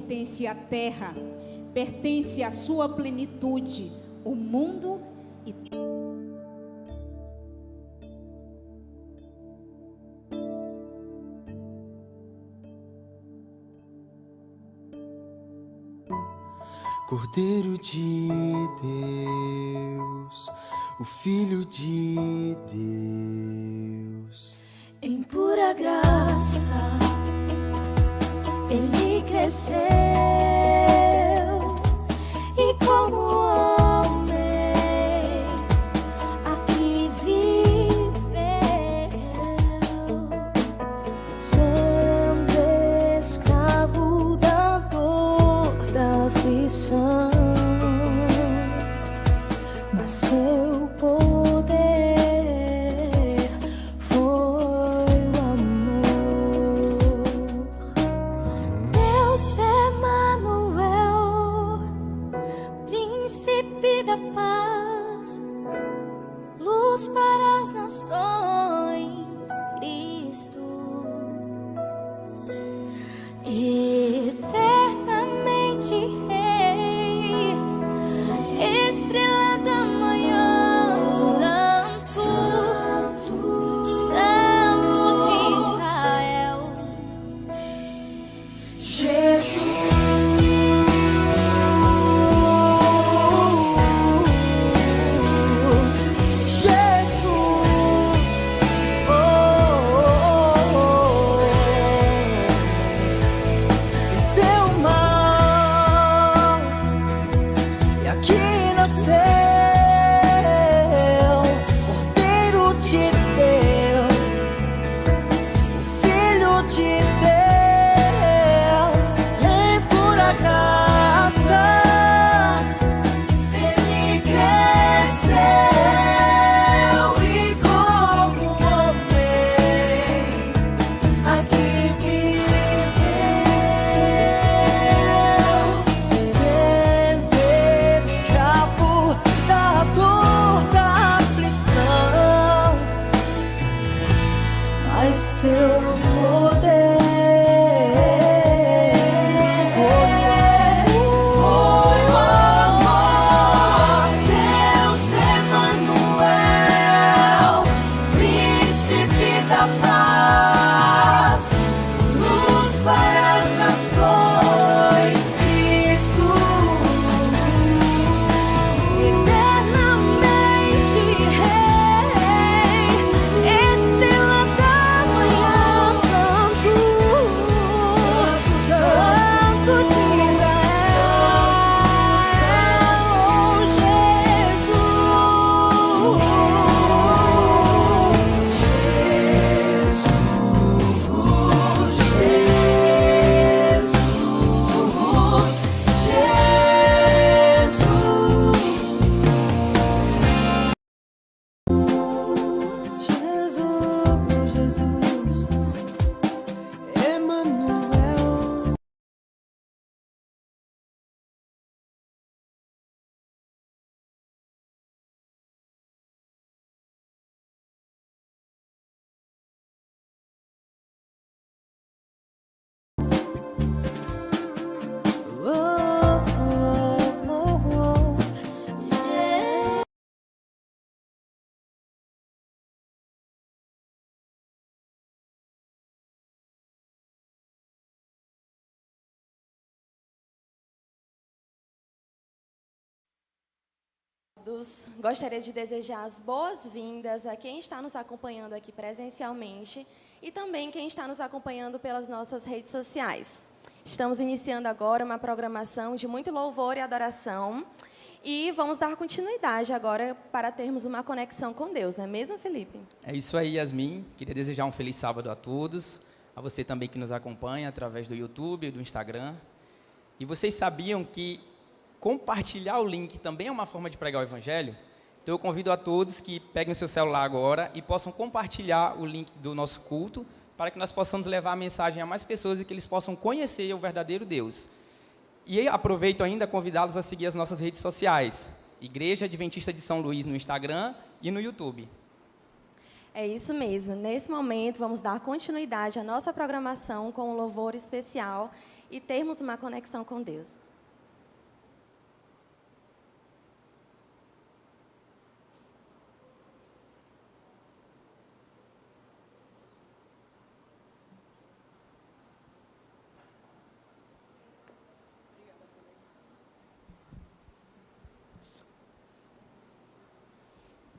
pertence à terra, pertence à sua plenitude, o mundo e Cordeiro de Deus, o Filho de Deus. Em pura graça, ele cresceu e como homem aqui viveu, sendo escravo da dor, da aflição, mas seu poder foi o amor. Deus Emanuel, príncipe da paz, luz para as nações, Cristo, eternamente Rei, estrela da manhã, Santo, Santo de Israel, Venceu o mal e aqui nasceu, Cordeiro de Deus, o Filho de Deus, em pura graça, ele cresceu e como homem aqui viveu, sendo escravo da dor, da aflição, mas seu poder foi o amor. Deus Emanuel, príncipe da paz, luz para as nações, Cristo, eternamente Rei, estrela da manhã, Santo, Santo de Jesus, Emanuel. Gostaria de desejar as boas-vindas a quem está nos acompanhando aqui presencialmente e também quem está nos acompanhando pelas nossas redes sociais. Estamos iniciando agora uma programação de muito louvor e adoração e vamos dar continuidade agora para termos uma conexão com Deus, não é mesmo, Felipe? É isso aí, Yasmin. Queria desejar um feliz sábado a todos, a você também que nos acompanha através do YouTube, do Instagram. E vocês sabiam que compartilhar o link também é uma forma de pregar o Evangelho? Então eu convido a todos que peguem o seu celular agora e possam compartilhar o link do nosso culto para que nós possamos levar a mensagem a mais pessoas e que eles possam conhecer o verdadeiro Deus. E aproveito ainda a convidá-los a seguir as nossas redes sociais, Igreja Adventista de São Luís no Instagram e no YouTube. É isso mesmo. Nesse momento, vamos dar continuidade à nossa programação com um louvor especial. e termos uma conexão com Deus.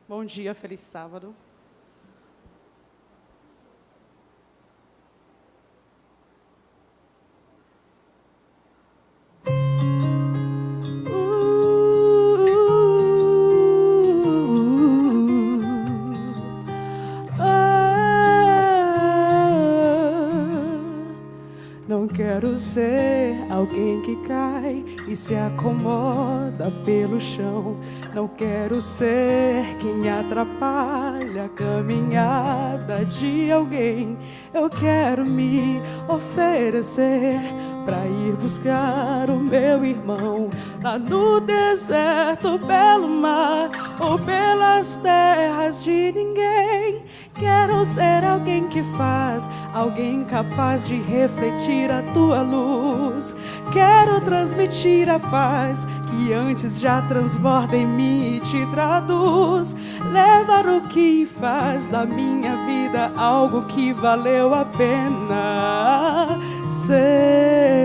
Bom dia, feliz sábado. Não quero ser alguém que cai e se acomoda pelo chão. Não quero ser quem atrapalha a caminhada de alguém. Eu quero me oferecer pra ir buscar o meu irmão lá no deserto, pelo mar ou pelas terras de ninguém. Quero ser alguém que faz, alguém capaz de refletir a tua luz. Quero transmitir a paz que antes já transborda em mim e te traduz. Levar o que faz da minha vida algo que valeu a pena ser.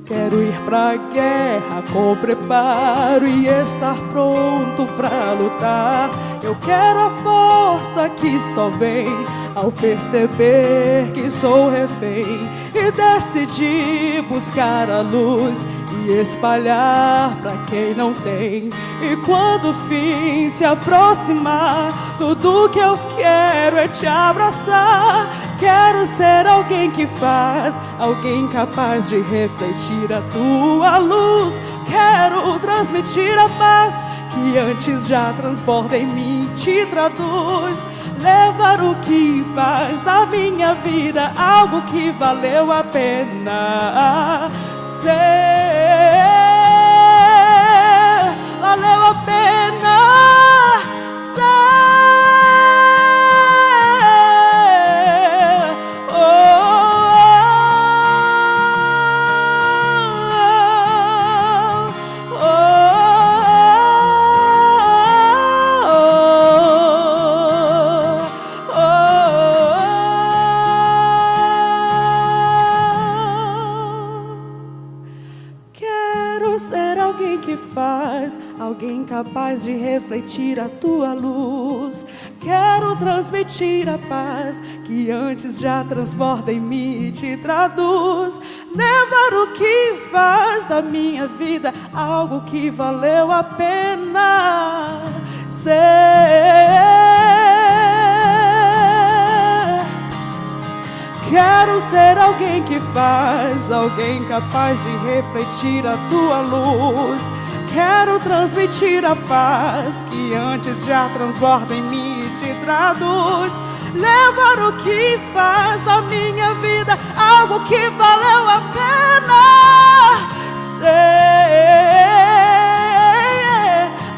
Quero ir pra guerra com preparo e estar pronto pra lutar. Eu quero a força que só vem ao perceber que sou refém e decidir buscar a luz e espalhar pra quem não tem. E quando o fim se aproximar, tudo que eu quero é te abraçar. Quero ser alguém que faz, alguém capaz de refletir a tua luz. Quero transmitir a paz que antes já transborda em mim e te traduz. Levar o que faz da minha vida algo que valeu a pena ser. Valeu a pena ser. Alguém capaz de refletir a tua luz. Quero transmitir a paz que antes já transborda em mim e te traduz. Levar o que faz da minha vida algo que valeu a pena ser. Quero ser alguém que faz, alguém capaz de refletir a tua luz. Quero transmitir a paz que antes já transborda em mim e te traduz. Levar o que faz da minha vida algo que valeu a pena ser.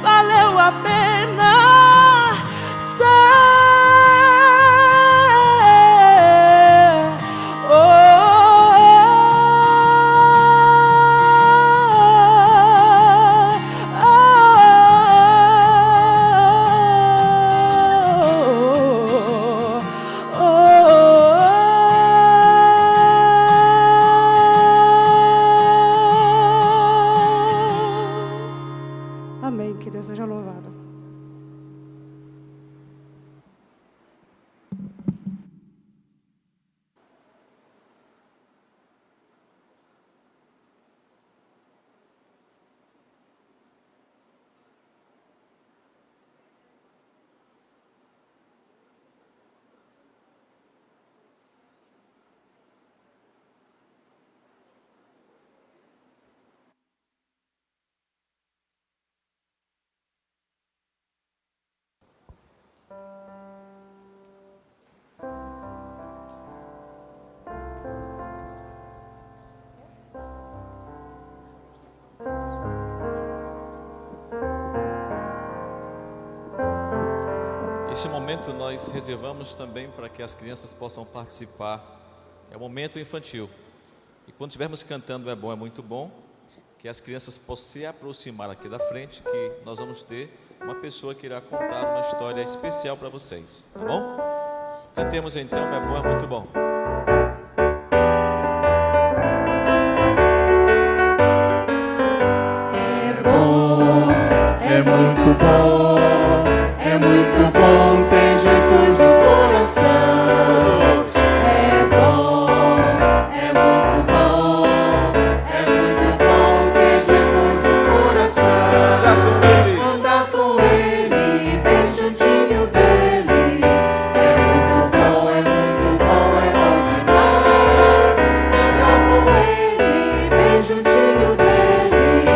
Valeu a pena ser. Nesse momento nós reservamos também para que as crianças possam participar. É o momento infantil. E quando estivermos cantando É Bom, É Muito Bom, que as crianças possam se aproximar aqui da frente, que nós vamos ter uma pessoa que irá contar uma história especial para vocês, tá bom? Cantemos então É Bom, É Muito Bom. É muito bom, é muito bom ter Jesus no coração. É bom, é muito bom, é muito bom ter Jesus no coração. Andar com Ele, bem juntinho dele. É muito bom, é muito bom, é bom demais. Andar com Ele, bem juntinho dele.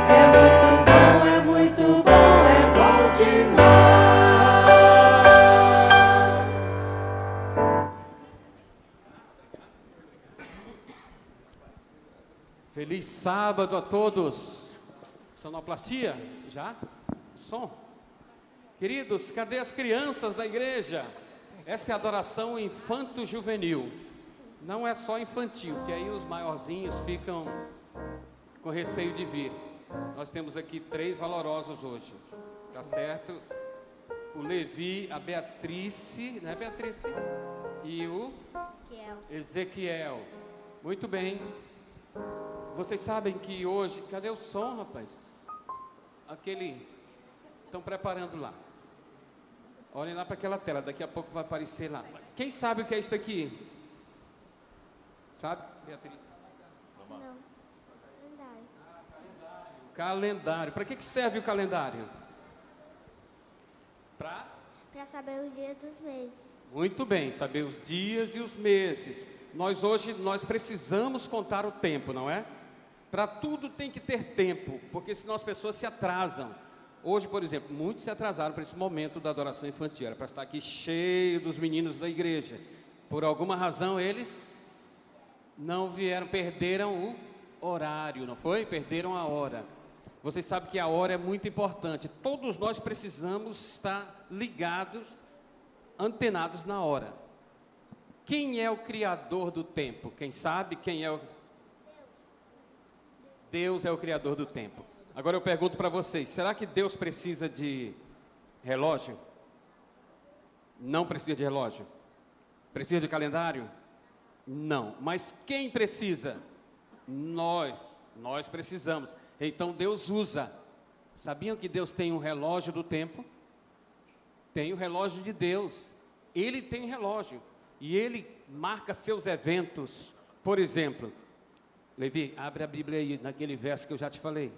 É muito bom, é muito bom, é bom demais. Feliz sábado a todos. Sonoplastia? Já? Som? Queridos, cadê as crianças da igreja? Essa é a adoração infanto-juvenil. Não é só infantil, que aí os maiorzinhos ficam com receio de vir. Nós temos aqui 3 valorosos hoje, tá certo? O Levi, a Beatrice, né, Beatrice? E o Ezequiel. Muito bem. Vocês sabem que hoje... Cadê o som, rapaz? Estão preparando lá. Olhem lá para aquela tela, daqui a pouco vai aparecer lá. Quem sabe o que é isso aqui? Sabe, Beatriz? Não. Calendário. Calendário. Para que serve o calendário? Para saber os dias dos meses. Muito bem, saber os dias e os meses. Nós precisamos contar o tempo, não é? Para tudo tem que ter tempo, porque senão as pessoas se atrasam. Hoje, por exemplo, muitos se atrasaram para esse momento da adoração infantil. Era para estar aqui cheio dos meninos da igreja. Por alguma razão eles não vieram, perderam o horário, não foi? Perderam a hora. Vocês sabem que a hora é muito importante. Todos nós precisamos estar ligados, antenados na hora. Quem é o criador do tempo? Quem sabe quem é o... Deus é o criador do tempo. Agora eu pergunto para vocês, será que Deus precisa de relógio? Não precisa de relógio. Precisa de calendário? Não. Mas quem precisa? Nós precisamos. Então Deus usa. Sabiam que Deus tem um relógio do tempo? Tem o relógio de Deus. Ele tem relógio. E Ele marca seus eventos. Por exemplo, Levi, abre a Bíblia aí, naquele verso que eu já te falei.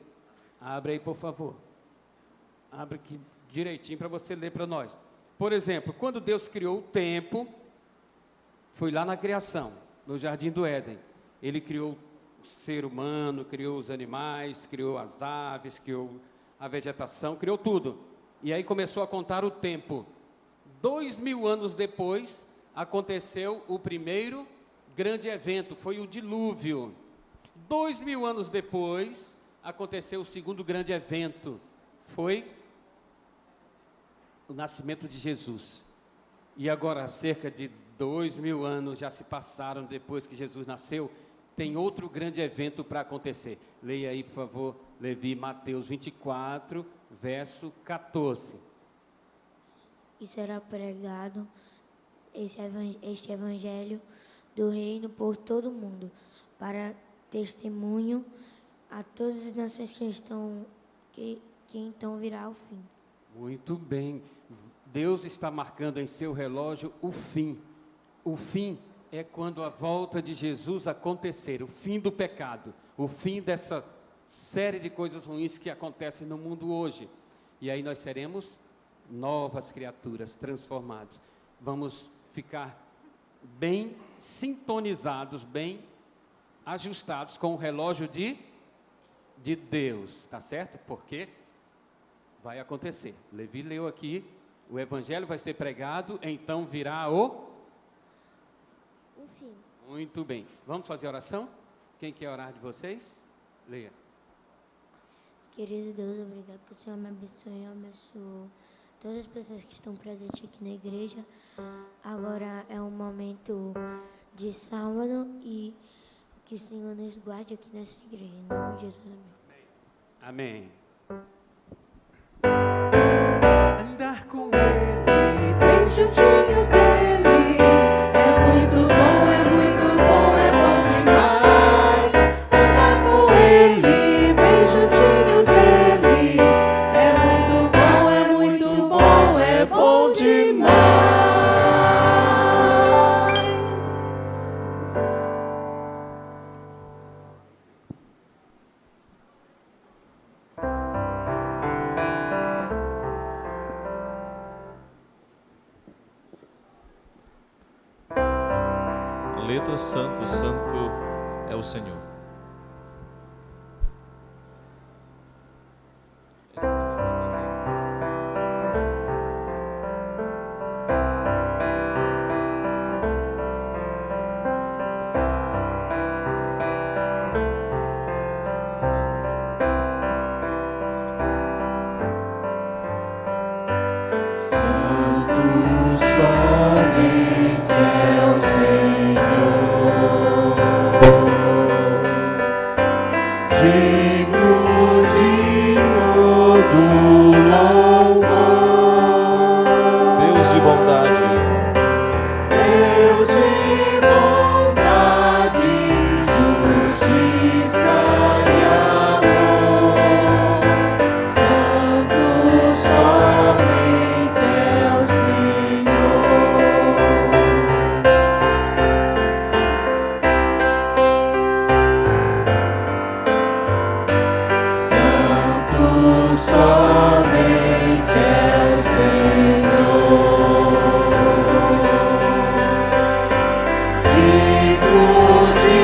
Abre aí, por favor. Abre aqui direitinho para você ler para nós. Por exemplo, quando Deus criou o tempo, foi lá na criação, no Jardim do Éden. Ele criou o ser humano, criou os animais, criou as aves, criou a vegetação, criou tudo. E aí começou a contar o tempo. 2000 anos depois, aconteceu o primeiro grande evento, foi o dilúvio. 2000 anos depois, aconteceu o segundo grande evento, foi o nascimento de Jesus. E agora, cerca de 2000 anos já se passaram depois que Jesus nasceu, tem outro grande evento para acontecer. Leia aí, por favor, Levi, Mateus 24, verso 14. E será pregado este evangelho do reino por todo o mundo, para testemunho a todas as nações que então virá o fim. Muito bem. Deus está marcando em seu relógio o fim. O fim é quando a volta de Jesus acontecer, o fim do pecado, o fim dessa série de coisas ruins que acontecem no mundo hoje. E aí nós seremos novas criaturas, transformados. Vamos ficar bem sintonizados, bem ajustados com o relógio de Deus, tá certo? Porque vai acontecer. Levi leu aqui, o evangelho vai ser pregado, então virá o fim. Muito bem. Vamos fazer oração? Quem quer orar de vocês? Leia. Querido Deus, obrigado que o Senhor me abençoe e abençoou todas as pessoas que estão presentes aqui na igreja. Agora é um momento de sábado e que o Senhor nos guarde aqui nessa igreja. Em nome de Jesus, amém. Amém. Andar com Ele, bem juntinho dele, é muito bom, é muito bom, é bom demais. Andar com Ele, bem juntinho dele, é muito bom, é muito bom, é bom demais. Letra: Santo, Santo é o Senhor. Santo somente é o Senhor, digno de todo louvor. Deus de bondade, Deus de bondade, justiça e amor. Santo somente é o Senhor. Santo somente é o Senhor, digno de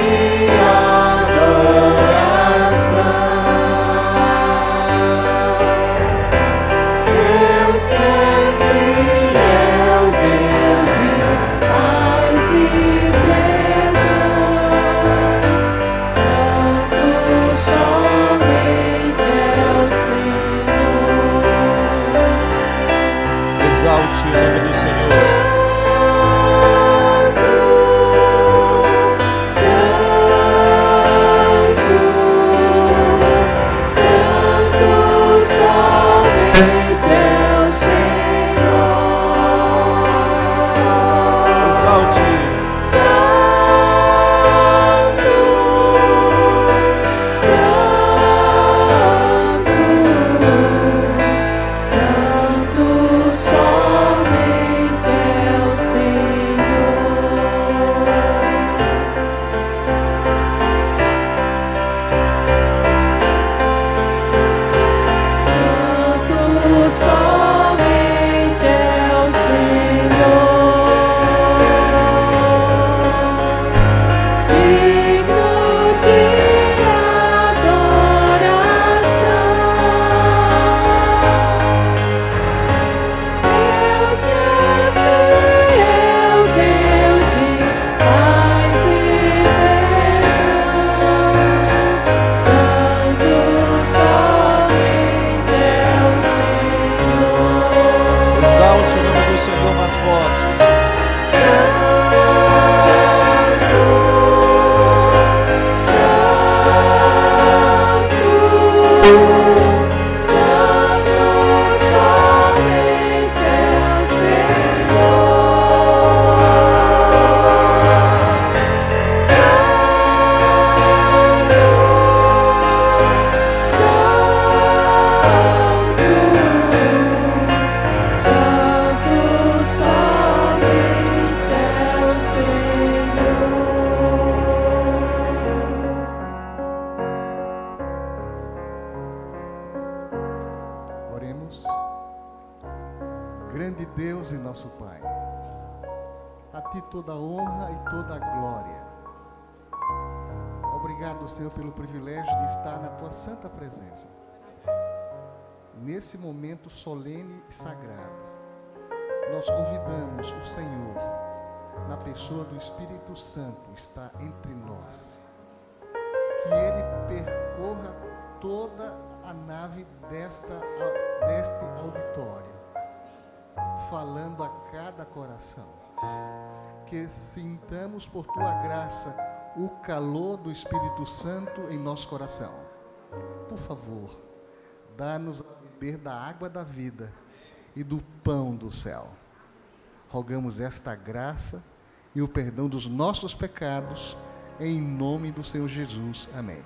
adoração. Deus que é fiel, Deus de paz e perdão. Santo somente é o Senhor. exalte o nome do Senhor. Grande Deus e nosso Pai, a Ti toda a honra e toda a glória. Obrigado, Senhor, pelo privilégio de estar na Tua santa presença. Nesse momento solene e sagrado, nós convidamos o Senhor, na pessoa do Espírito Santo, está entre nós. Que Ele percorra toda a nave deste auditório falando a cada coração. Que sintamos por tua graça o calor do Espírito Santo em nosso coração. Por favor, dá-nos a beber da água da vida e do pão do céu. Rogamos esta graça e o perdão dos nossos pecados, em nome do Senhor Jesus. Amém.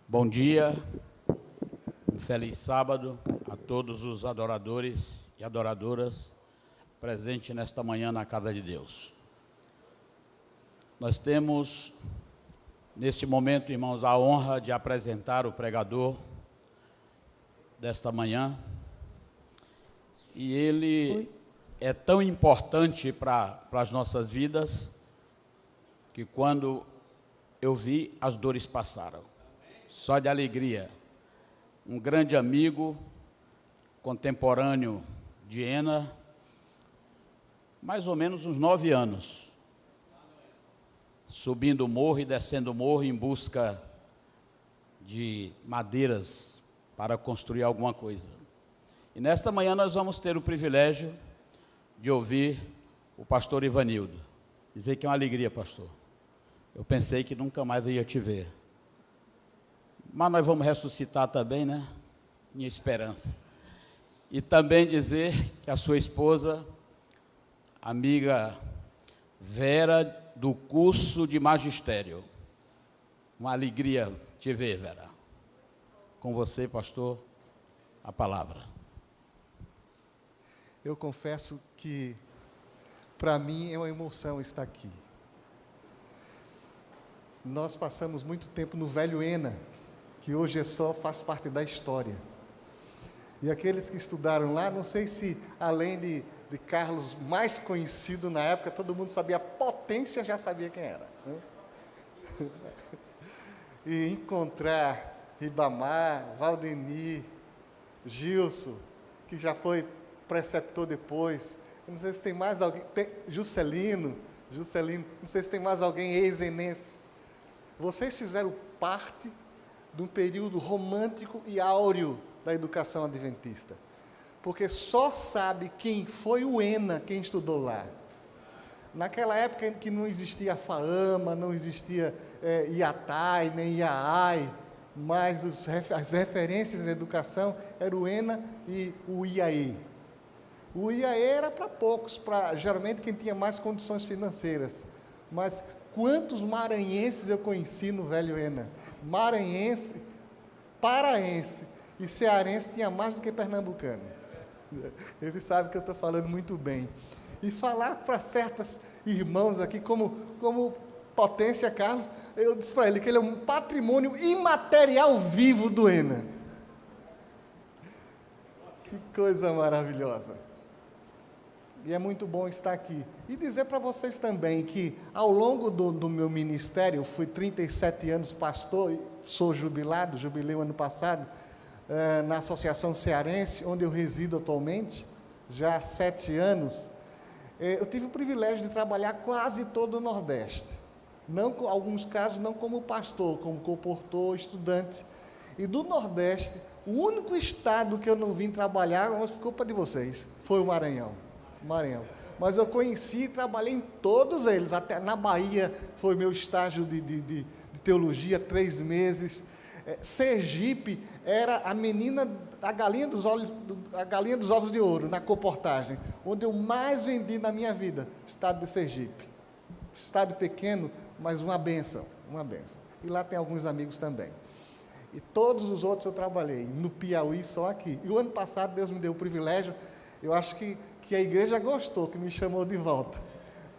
Bom dia, um feliz sábado a todos os adoradores e adoradoras presentes nesta manhã na casa de Deus. Nós temos, neste momento, irmãos, a honra de apresentar o pregador desta manhã, e ele é tão importante para as nossas vidas, que quando eu vi, as dores passaram. Só de alegria. Um grande amigo, contemporâneo de Ena, mais ou menos uns 9 anos, subindo o morro e descendo o morro em busca de madeiras para construir alguma coisa. E nesta manhã nós vamos ter o privilégio de ouvir o pastor Ivanildo. Dizer que é uma alegria, pastor. Eu pensei que nunca mais eu ia te ver. Mas nós vamos ressuscitar também, né? Minha esperança. E também dizer que a sua esposa, amiga Vera, do curso de magistério. Uma alegria te ver, Vera. Com você, pastor, a palavra. Eu confesso que, para mim, é uma emoção estar aqui. Nós passamos muito tempo no Velho Ena, que hoje faz parte da história. E aqueles que estudaram lá, não sei se, além de Carlos, mais conhecido na época, todo mundo sabia a Potência, já sabia quem era, né? E encontrar Ribamar, Valdeni, Gilson, que já foi preceptor depois, não sei se tem mais alguém, Juscelino, não sei se tem mais alguém ex-enense. Vocês fizeram parte de um período romântico e áureo da educação adventista, porque só sabe quem foi o Ena, quem estudou lá. Naquela época em que não existia a FAAMA, não existia IATAI, nem IAAI, mas as referências da educação eram o Ena e o IAE. O IAE era para poucos, para geralmente quem tinha mais condições financeiras, mas quantos maranhenses eu conheci no Velho Ena? Maranhense, paraense e cearense tinha mais do que pernambucano. Ele sabe que eu estou falando muito bem. E falar para certos irmãos aqui, como Potência Carlos, eu disse para ele que ele é um patrimônio imaterial vivo do Ena. Que coisa maravilhosa. E é muito bom estar aqui. E dizer para vocês também que, ao longo do meu ministério, eu fui 37 anos pastor, sou jubilado, jubilei o ano passado, na Associação Cearense, onde eu resido atualmente, já há 7 anos. Eu tive o privilégio de trabalhar quase todo o Nordeste. Não, alguns casos, não como pastor, como comportor, estudante. E do Nordeste, o único estado que eu não vim trabalhar, mas ficou para de vocês, foi o Maranhão. Maranhão. Mas eu conheci e trabalhei em todos eles. Até na Bahia foi meu estágio de teologia, 3 meses. Sergipe era a menina, a galinha dos ovos de ouro, na comportagem, onde eu mais vendi na minha vida, estado de Sergipe. Estado pequeno, mas uma bênção, uma bênção. E lá tem alguns amigos também. E todos os outros eu trabalhei, no Piauí, só aqui. E o ano passado Deus me deu o privilégio, eu acho que a igreja gostou, que me chamou de volta,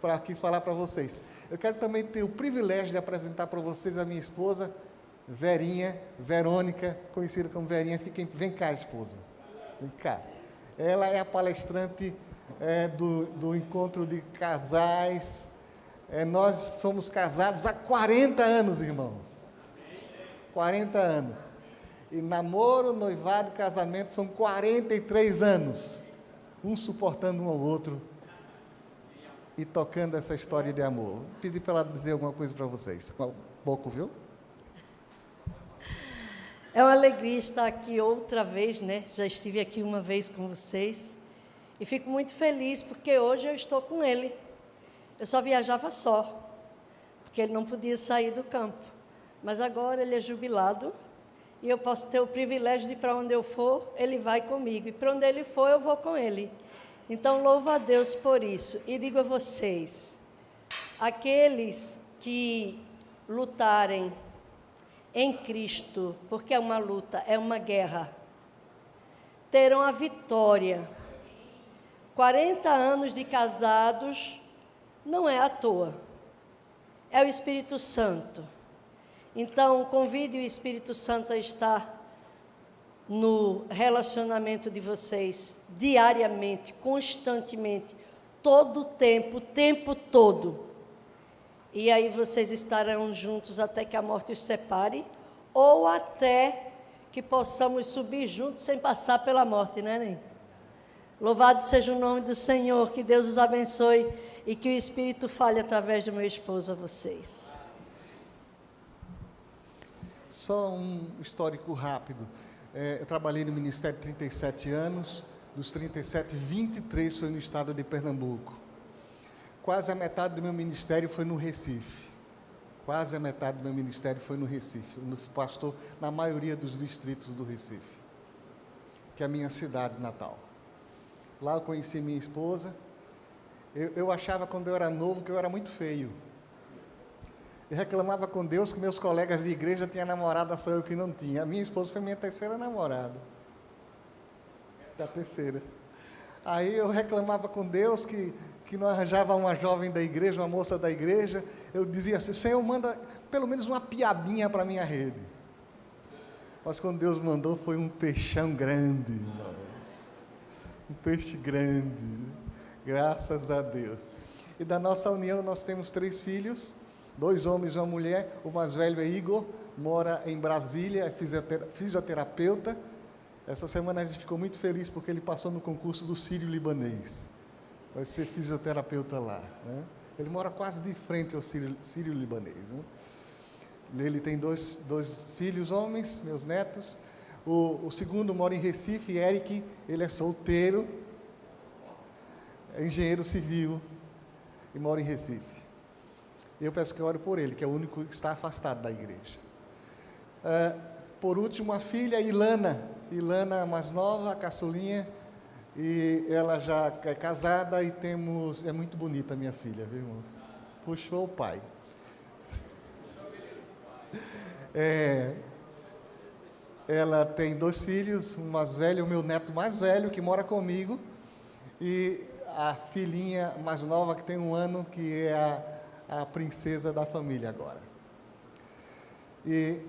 para aqui falar para vocês. Eu quero também ter o privilégio de apresentar para vocês a minha esposa, Verônica, conhecida como Verinha. Vem cá, esposa. Vem cá. Ela é a palestrante do encontro de casais. Nós somos casados há 40 anos, irmãos. 40 anos. E namoro, noivado, casamento são 43 anos. Um suportando um ao outro e tocando essa história de amor. Pedi para ela dizer alguma coisa para vocês. Um pouco, viu? É uma alegria estar aqui outra vez, né? Já estive aqui uma vez com vocês. E fico muito feliz porque hoje eu estou com ele. Eu só viajava só, porque ele não podia sair do campo. Mas agora ele é jubilado e eu posso ter o privilégio de, para onde eu for, ele vai comigo. E para onde ele for, eu vou com ele. Então, louvo a Deus por isso. E digo a vocês, aqueles que lutarem em Cristo, porque é uma luta, é uma guerra, terão a vitória. 40 anos de casados não é à toa, é o Espírito Santo. Então, convide o Espírito Santo a estar no relacionamento de vocês, diariamente, constantemente, todo o tempo todo. E aí vocês estarão juntos até que a morte os separe, ou até que possamos subir juntos sem passar pela morte, né, Ney? Louvado seja o nome do Senhor, que Deus os abençoe e que o Espírito fale através do meu esposo a vocês. Só um histórico rápido. Eu trabalhei no Ministério 37 anos, dos 37, 23 foi no estado de Pernambuco. Quase a metade do meu ministério foi no Recife. Quase a metade do meu ministério foi no Recife. Eu fui pastor na maioria dos distritos do Recife, que é a minha cidade natal. Lá eu conheci minha esposa. Eu achava, quando eu era novo, que eu era muito feio. Eu reclamava com Deus que meus colegas de igreja tinham namorada, só eu que não tinha. A minha esposa foi minha terceira namorada. Da terceira. Aí eu reclamava com Deus que não arranjava uma jovem da igreja, uma moça da igreja. Eu dizia assim: Senhor, manda pelo menos uma piabinha para a minha rede. Mas quando Deus mandou, foi um peixão grande, irmãos. Um peixe grande. Graças a Deus. E da nossa união nós temos 3 filhos, 2 homens e uma mulher. O mais velho é Igor, mora em Brasília, é fisioterapeuta. Essa semana a gente ficou muito feliz porque ele passou no concurso do Sírio-Libanês. Vai ser fisioterapeuta lá, né? Ele mora quase de frente ao Sírio-Libanês, né? Ele tem 2 filhos homens, meus netos. O segundo mora em Recife, Eric, ele é solteiro, é engenheiro civil e mora em Recife. Eu peço que ore por ele, que é o único que está afastado da igreja. Por último, a filha Ilana, mais nova, a caçulinha, e ela já é casada e é muito bonita a minha filha, viu, irmãos? Puxou o pai. Ela tem 2 filhos, um mais velho, o meu neto mais velho, que mora comigo, e a filhinha mais nova, que tem 1 ano, que é a princesa da família agora. E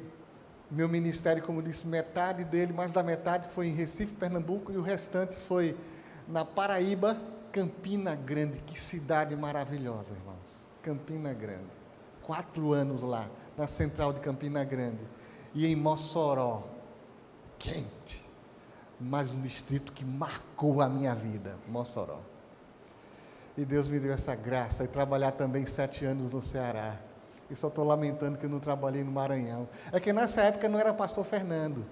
meu ministério, como disse, metade dele, mais da metade foi em Recife, Pernambuco, e o restante foi na Paraíba, Campina Grande. Que cidade maravilhosa, irmãos. Campina Grande. 4 anos lá, na central de Campina Grande. E em Mossoró, quente, mas um distrito que marcou a minha vida, Mossoró. E Deus me deu essa graça, e trabalhar também 7 anos no Ceará. E só estou lamentando que eu não trabalhei no Maranhão. É que nessa época não era pastor Fernando.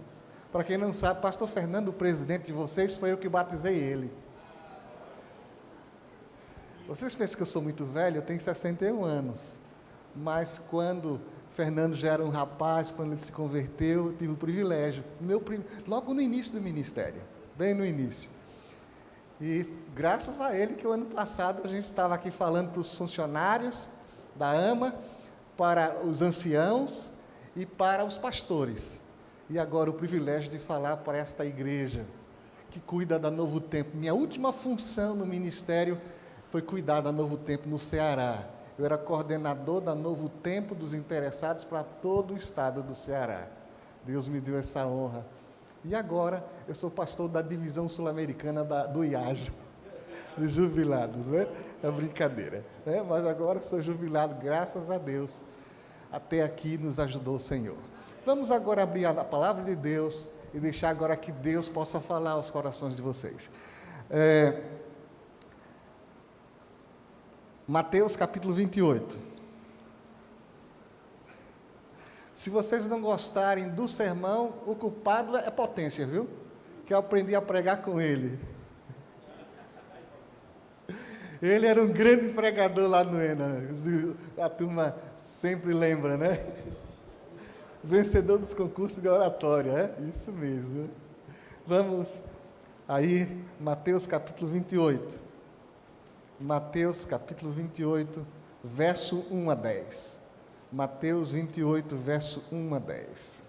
Para quem não sabe, pastor Fernando, o presidente de vocês, foi eu que batizei ele. Vocês pensam que eu sou muito velho? Eu tenho 61 anos. Mas quando Fernando já era um rapaz, quando ele se converteu, eu tive o privilégio, logo no início do ministério, bem no início. E graças a ele que o ano passado a gente estava aqui falando para os funcionários da AMA, para os anciãos e para os pastores. E agora o privilégio de falar para esta igreja que cuida da Novo Tempo. Minha última função no ministério foi cuidar da Novo Tempo no Ceará. Eu era coordenador da Novo Tempo dos interessados para todo o estado do Ceará. Deus me deu essa honra. E agora eu sou pastor da divisão sul-americana do IAJ, dos jubilados, né? É brincadeira, né? Mas agora sou jubilado, graças a Deus. Até aqui nos ajudou o Senhor. Vamos agora abrir a palavra de Deus e deixar agora que Deus possa falar aos corações de vocês. Mateus capítulo 28. Se vocês não gostarem do sermão, o culpado é Potência, viu? Que eu aprendi a pregar com ele. Ele era um grande pregador lá no ENA. A turma sempre lembra, né? Vencedor dos concursos de oratória, é? Isso mesmo. Vamos aí, Mateus capítulo 28. Mateus capítulo 28, verso 1 a 10. Mateus 28, verso 1 a 10.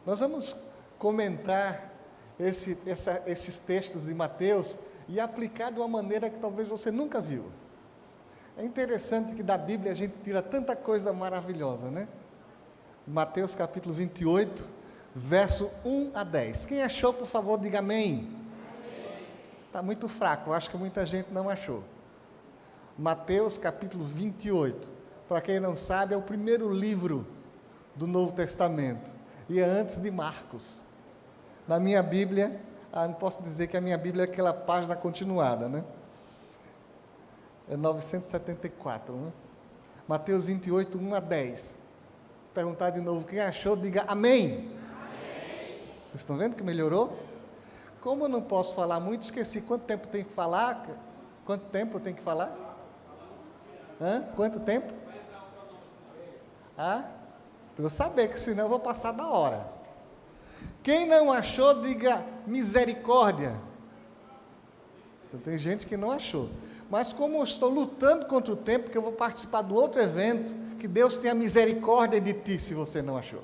Nós vamos comentar esses textos de Mateus e aplicar de uma maneira que talvez você nunca viu. É interessante que da Bíblia a gente tira tanta coisa maravilhosa, né? Mateus capítulo 28, verso 1 a 10. Quem achou, por favor, diga amém. Está muito fraco, eu acho que muita gente não achou. Mateus capítulo 28. Para quem não sabe, é o primeiro livro do Novo Testamento. E é antes de Marcos. Na minha Bíblia, não posso dizer que a minha Bíblia é aquela página continuada, né? É 974, né? Mateus 28, 1 a 10. Perguntar de novo, quem achou, diga amém. Amém. Vocês estão vendo que melhorou? Como eu não posso falar muito, esqueci quanto tempo tem que falar. Quanto tempo eu tenho que falar? Quanto tempo? Para eu saber, que senão eu vou passar da hora. Quem não achou, diga misericórdia. Então, tem gente que não achou. Mas como eu estou lutando contra o tempo, que eu vou participar do outro evento, que Deus tenha misericórdia de ti, se você não achou.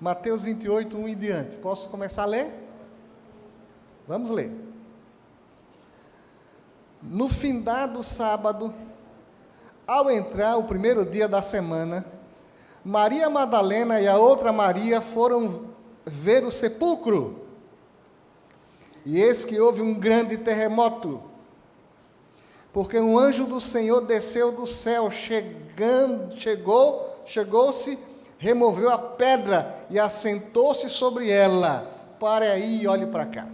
Mateus 28, 1 em diante. Posso começar a ler? Vamos ler. No findado sábado, ao entrar o primeiro dia da semana, Maria Madalena e a outra Maria foram ver o sepulcro. E eis que houve um grande terremoto, porque um anjo do Senhor desceu do céu, chegou-se, removeu a pedra e assentou-se sobre ela. Pare aí e olhe para cá.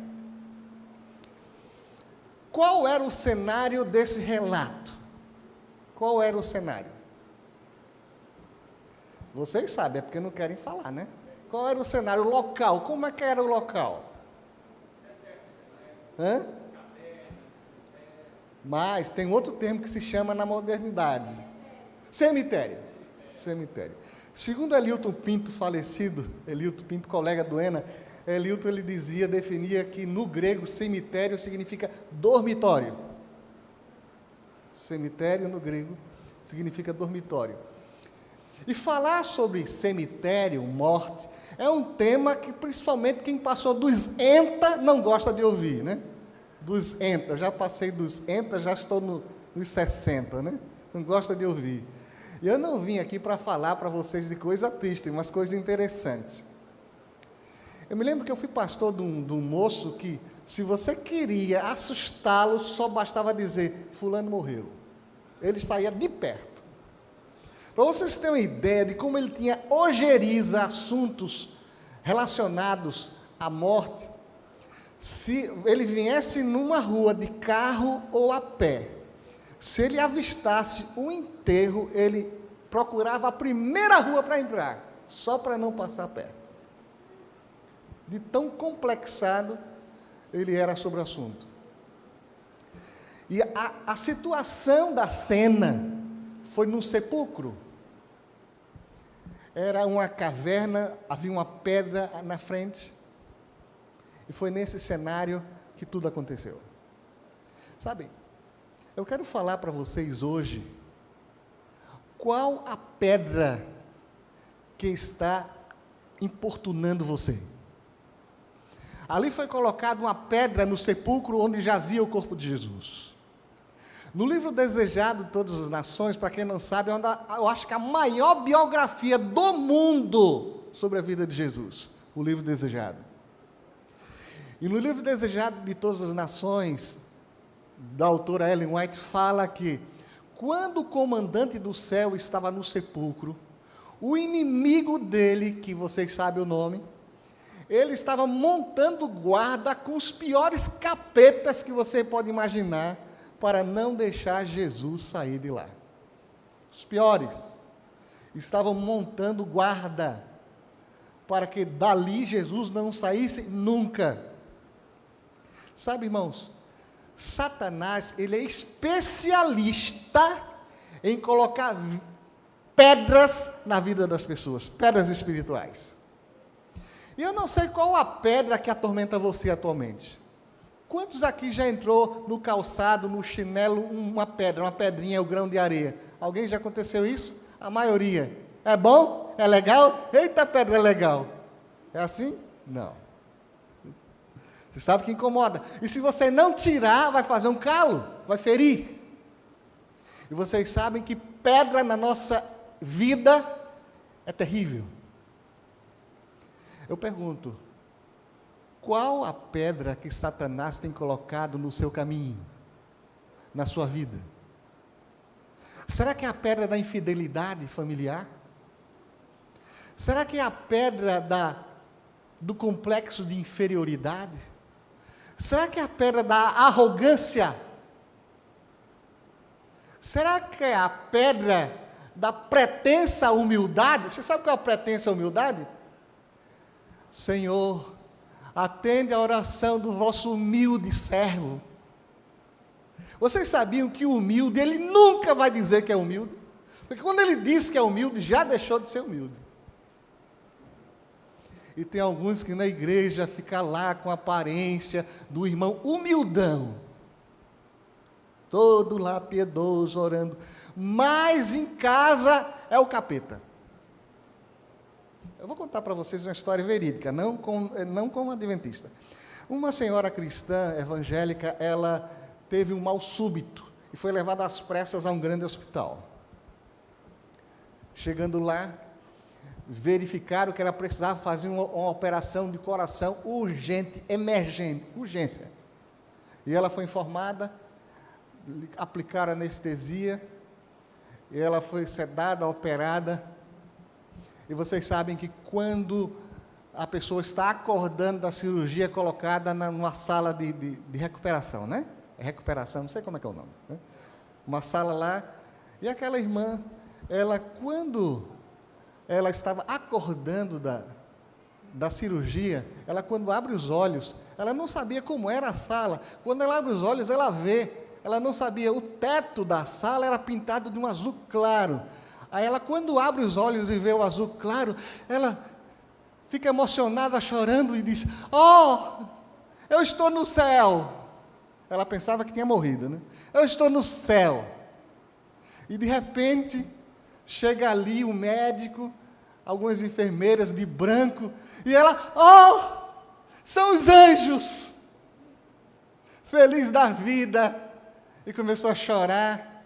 Qual era o cenário desse relato? Qual era o cenário? Vocês sabem, é porque não querem falar, né? Qual era o cenário local? Como é que era o local? Mas tem outro termo que se chama na modernidade. Cemitério. Segundo Elilton Pinto, falecido, Elilton Pinto, colega do ENA, Elilton, ele definia que no grego cemitério significa dormitório. Cemitério no grego significa dormitório. E falar sobre cemitério, morte, é um tema que principalmente quem passou dos ENTA não gosta de ouvir, né? Dos ENTA, já passei dos ENTA, já estou nos 60, né? Não gosta de ouvir. E eu não vim aqui para falar para vocês de coisa triste, mas coisa interessante. Eu me lembro que eu fui pastor de um moço que, se você queria assustá-lo, só bastava dizer, fulano morreu. Ele saía de perto. Para vocês terem uma ideia de como ele tinha ojeriza assuntos relacionados à morte, se ele viesse numa rua de carro ou a pé, se ele avistasse um enterro, ele procurava a primeira rua para entrar, só para não passar perto. de tão complexado ele era sobre o assunto. E a situação da cena foi no sepulcro. Era uma caverna, havia uma pedra na frente. E foi nesse cenário que tudo aconteceu. Sabe, eu quero falar para vocês hoje qual a pedra que está importunando você. Ali foi colocada uma pedra no sepulcro onde jazia o corpo de Jesus. No livro Desejado de Todas as Nações, para quem não sabe, eu acho que a maior biografia do mundo sobre a vida de Jesus, o livro Desejado. E no livro Desejado de Todas as Nações, da autora Ellen White, fala que quando o comandante do céu estava no sepulcro, o inimigo dele, que vocês sabem o nome, ele estava montando guarda com os piores capetas que você pode imaginar, para não deixar Jesus sair de lá. Os piores estavam montando guarda, para que dali Jesus não saísse nunca. Sabe, irmãos, Satanás, ele é especialista em colocar pedras na vida das pessoas, pedras espirituais. E eu não sei qual a pedra que atormenta você atualmente. Quantos aqui já entrou no calçado, no chinelo, uma pedra, uma pedrinha, o grão de areia? Alguém já aconteceu isso? A maioria. É bom? É legal? Eita, pedra é legal. É assim? Não. Você sabe que incomoda. E se você não tirar, vai fazer um calo, vai ferir. E vocês sabem que pedra na nossa vida é terrível. Eu pergunto, qual a pedra que Satanás tem colocado no seu caminho, na sua vida? Será que é a pedra da infidelidade familiar? Será que é a pedra do complexo de inferioridade? Será que é a pedra da arrogância? Será que é a pedra da pretensa humildade? Você sabe qual é a pretensa humildade? Senhor, atende a oração do vosso humilde servo. Vocês sabiam que o humilde, ele nunca vai dizer que é humilde? Porque quando ele diz que é humilde, já deixou de ser humilde. E tem alguns que na igreja ficam lá com a aparência do irmão humildão. Todo lá piedoso, orando. Mas em casa é o capeta. Eu vou contar para vocês uma história verídica, não como adventista. Uma senhora cristã, evangélica, ela teve um mal súbito e foi levada às pressas a um grande hospital. Chegando lá, verificaram que ela precisava fazer uma operação de coração urgente, emergente, urgência. E ela foi informada, aplicaram anestesia, e ela foi sedada, operada. E vocês sabem que quando a pessoa está acordando da cirurgia, é colocada numa sala de recuperação, né? É recuperação, não sei como é que é o nome. Né? Uma sala lá, e aquela irmã, quando ela estava acordando da cirurgia, ela quando abre os olhos, ela não sabia como era a sala. Quando ela abre os olhos, ela vê, ela não sabia, o teto da sala era pintado de um azul claro. Aí ela, quando abre os olhos e vê o azul claro, ela fica emocionada, chorando e diz, oh, eu estou no céu. Ela pensava que tinha morrido, né? Eu estou no céu. E de repente, chega ali o médico, algumas enfermeiras de branco, e ela, oh, são os anjos. Feliz da vida. E começou a chorar.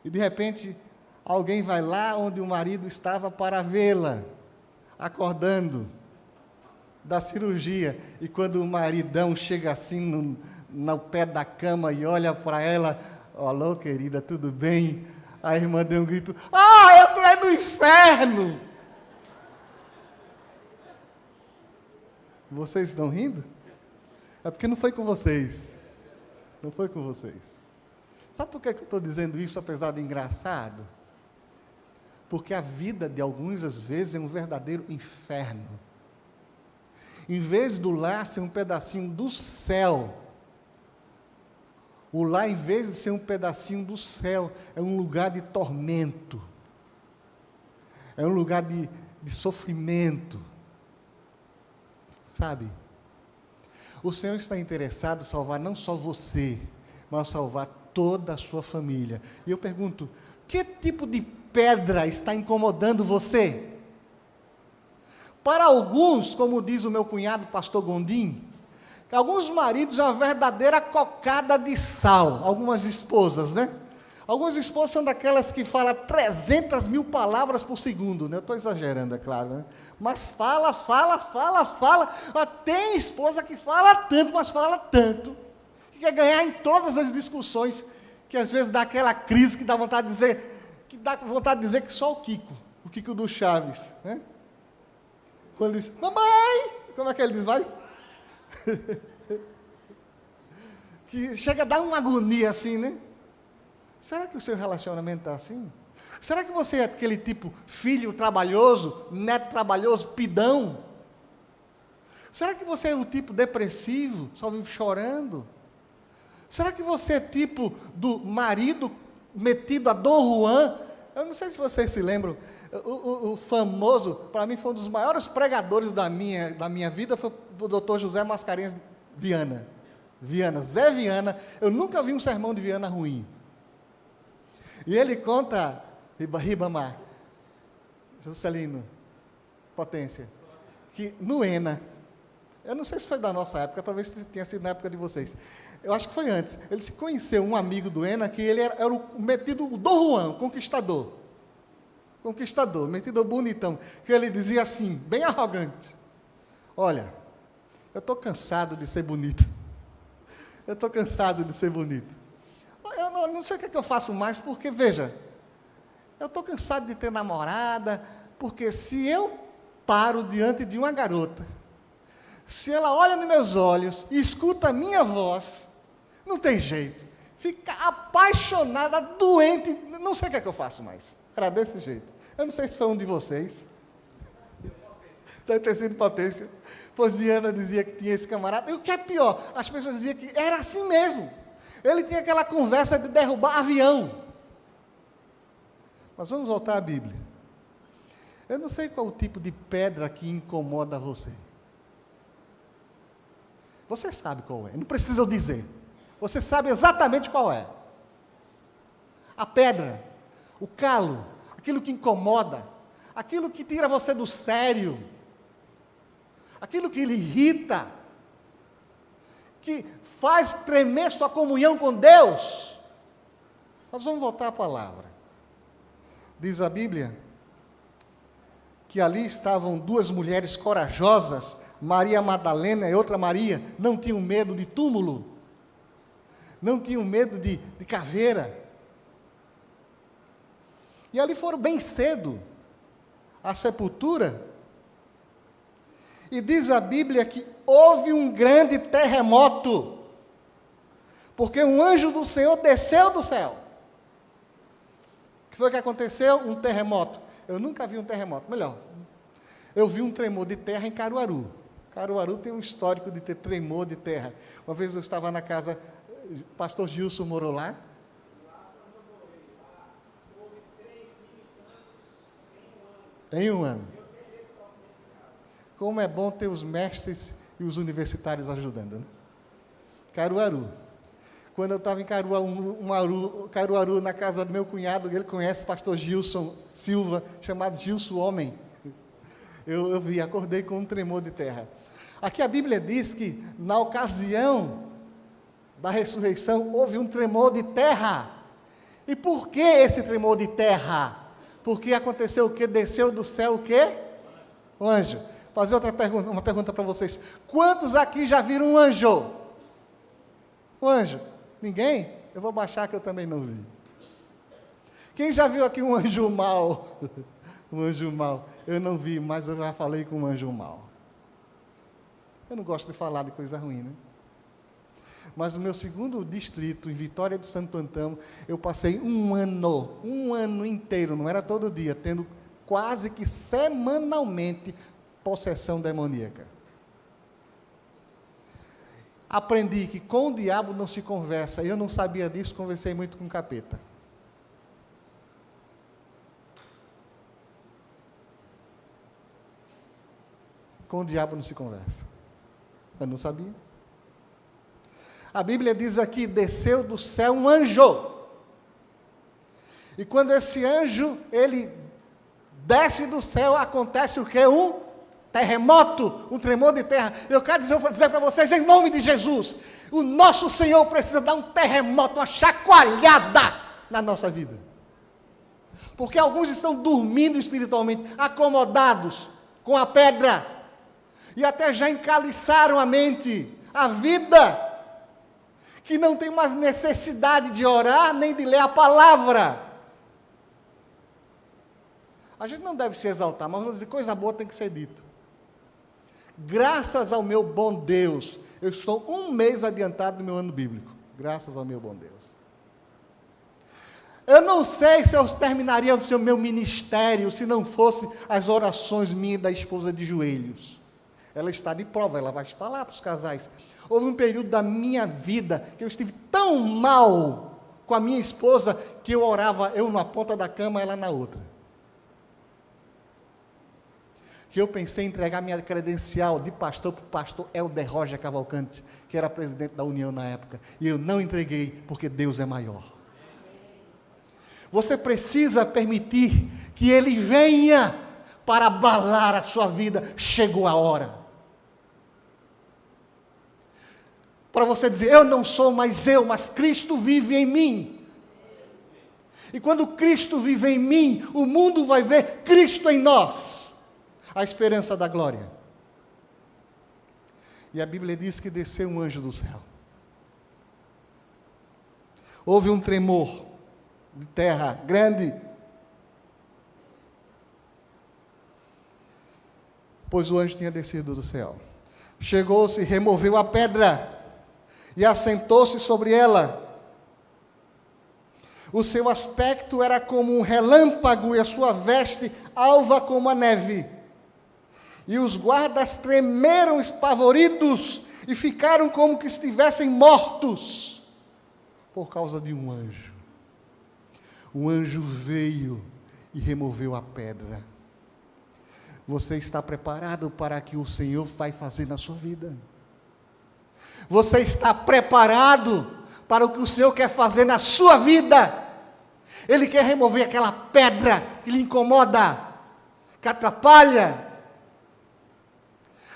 E de repente, alguém vai lá onde o marido estava para vê-la, acordando da cirurgia. E quando o maridão chega assim no pé da cama e olha para ela, alô, querida, tudo bem? A irmã deu um grito, eu estou no inferno! Vocês estão rindo? É porque não foi com vocês. Não foi com vocês. Sabe por que eu estou dizendo isso, apesar de engraçado? Porque a vida de alguns, às vezes, é um verdadeiro inferno. Em vez do lar ser um pedacinho do céu, o lar, em vez de ser um pedacinho do céu, é um lugar de tormento, é um lugar de sofrimento, sabe? O Senhor está interessado em salvar não só você, mas salvar toda a sua família. E eu pergunto, que tipo de pedra está incomodando você? Para alguns, como diz o meu cunhado, pastor Gondim, alguns maridos é uma verdadeira cocada de sal, algumas esposas, né? Algumas esposas são daquelas que falam 300.000 palavras por segundo, né? Eu estou exagerando, é claro, né? Mas fala. Tem esposa que fala tanto, mas fala tanto, que quer ganhar em todas as discussões, que às vezes dá aquela crise que dá vontade de dizer que só o Kiko do Chaves, né? Quando ele diz, mamãe, como é que ele diz mais? Que chega a dar uma agonia assim, né? Será que o seu relacionamento está assim? Será que você é aquele tipo filho trabalhoso, neto trabalhoso, pidão? Será que você é o tipo depressivo, só vive chorando? Será que você é tipo do marido metido a Dom Juan? Eu não sei se vocês se lembram, o famoso, para mim foi um dos maiores pregadores da minha vida, foi o doutor José Mascarenhas Viana. Zé Viana, eu nunca vi um sermão de Viana ruim. E ele conta, Ribamar, Juscelino, Potência, que no ENA, eu não sei se foi da nossa época, talvez tenha sido na época de vocês, eu acho que foi antes, ele se conheceu um amigo do ENA, que ele era o metido, o Dom Juan, conquistador, metido bonitão, que ele dizia assim, bem arrogante, olha, eu estou cansado de ser bonito, eu não sei o que eu faço mais, porque, veja, eu estou cansado de ter namorada, porque se eu paro diante de uma garota, se ela olha nos meus olhos e escuta a minha voz, não tem jeito, fica apaixonada, doente, não sei o que eu faço mais. Era desse jeito. Eu não sei se foi um de vocês. Deve ter sido Potência. Pois Diana dizia que tinha esse camarada. E o que é pior, as pessoas diziam que era assim mesmo. Ele tinha aquela conversa de derrubar avião. Mas vamos voltar à Bíblia. Eu não sei qual o tipo de pedra que incomoda você. Você sabe qual é, não precisa eu dizer. Você sabe exatamente qual é. A pedra, o calo, aquilo que incomoda, aquilo que tira você do sério, aquilo que lhe irrita, que faz tremer sua comunhão com Deus. Nós vamos voltar à palavra. Diz a Bíblia que ali estavam duas mulheres corajosas, Maria Madalena e outra Maria, não tinham medo de túmulo, não tinham medo de caveira. E ali foram bem cedo à sepultura. E diz a Bíblia que houve um grande terremoto, porque um anjo do Senhor desceu do céu. O que foi que aconteceu? Um terremoto. Eu nunca vi um terremoto. Melhor, eu vi um tremor de terra em Caruaru. Caruaru tem um histórico de ter tremor de terra. Uma vez eu estava na casa, pastor Gilson morou lá. Em um ano. Como é bom ter os mestres e os universitários ajudando, né? Caruaru. Quando eu estava em Caruaru, na casa do meu cunhado, ele conhece o pastor Gilson Silva, chamado Gilson Homem. Eu vi, acordei com um tremor de terra. Aqui a Bíblia diz que, na ocasião da ressurreição, houve um tremor de terra. E por que esse tremor de terra? Porque aconteceu o quê? Desceu do céu o quê? O anjo. Vou fazer uma pergunta para vocês. Quantos aqui já viram um anjo? Um anjo? Ninguém? Eu vou baixar que eu também não vi. Quem já viu aqui um anjo mau? Um anjo mau. Eu não vi, mas eu já falei com um anjo mau. Eu não gosto de falar de coisa ruim, né? Mas no meu segundo distrito, em Vitória de Santo Antão, eu passei um ano inteiro, não era todo dia, tendo quase que semanalmente possessão demoníaca. aprendi que com o diabo não se conversa. Eu não sabia disso, conversei muito com o capeta. Com o diabo não se conversa. Eu não sabia. A Bíblia diz aqui, desceu do céu um anjo. E quando esse anjo, ele desce do céu, acontece o quê? Um terremoto, um tremor de terra. Eu quero dizer para vocês, em nome de Jesus, o nosso Senhor precisa dar um terremoto, uma chacoalhada na nossa vida. Porque alguns estão dormindo espiritualmente, acomodados com a pedra, e até já encaliçaram a mente, a vida, que não tem mais necessidade de orar, nem de ler a palavra. A gente não deve se exaltar, mas vou dizer, coisa boa tem que ser dita. Graças ao meu bom Deus, eu estou um mês adiantado do meu ano bíblico. Graças ao meu bom Deus. Eu não sei se eu terminaria o meu ministério se não fosse as orações minhas da esposa de joelhos. Ela está de prova, ela vai falar para os casais. Houve um período da minha vida que eu estive tão mal com a minha esposa que eu orava, eu na ponta da cama, ela na outra. Que eu pensei em entregar minha credencial de pastor para o pastor Helder Roger Cavalcante, que era presidente da União na época. E eu não entreguei, porque Deus é maior. Você precisa permitir que Ele venha para abalar a sua vida. Chegou a hora. Para você dizer, eu não sou mais eu, mas Cristo vive em mim. E quando Cristo vive em mim, o mundo vai ver Cristo em nós. A esperança da glória. E a Bíblia diz que desceu um anjo do céu. Houve um tremor de terra grande. Pois o anjo tinha descido do céu. Chegou-se, removeu a pedra e assentou-se sobre ela. O seu aspecto era como um relâmpago e a sua veste alva como a neve. E os guardas tremeram espavoridos e ficaram como que estivessem mortos por causa de um anjo. O anjo veio e removeu a pedra. Você está preparado para o que o Senhor vai fazer na sua vida? Você está preparado para o que o Senhor quer fazer na sua vida? Ele quer remover aquela pedra que lhe incomoda, que atrapalha.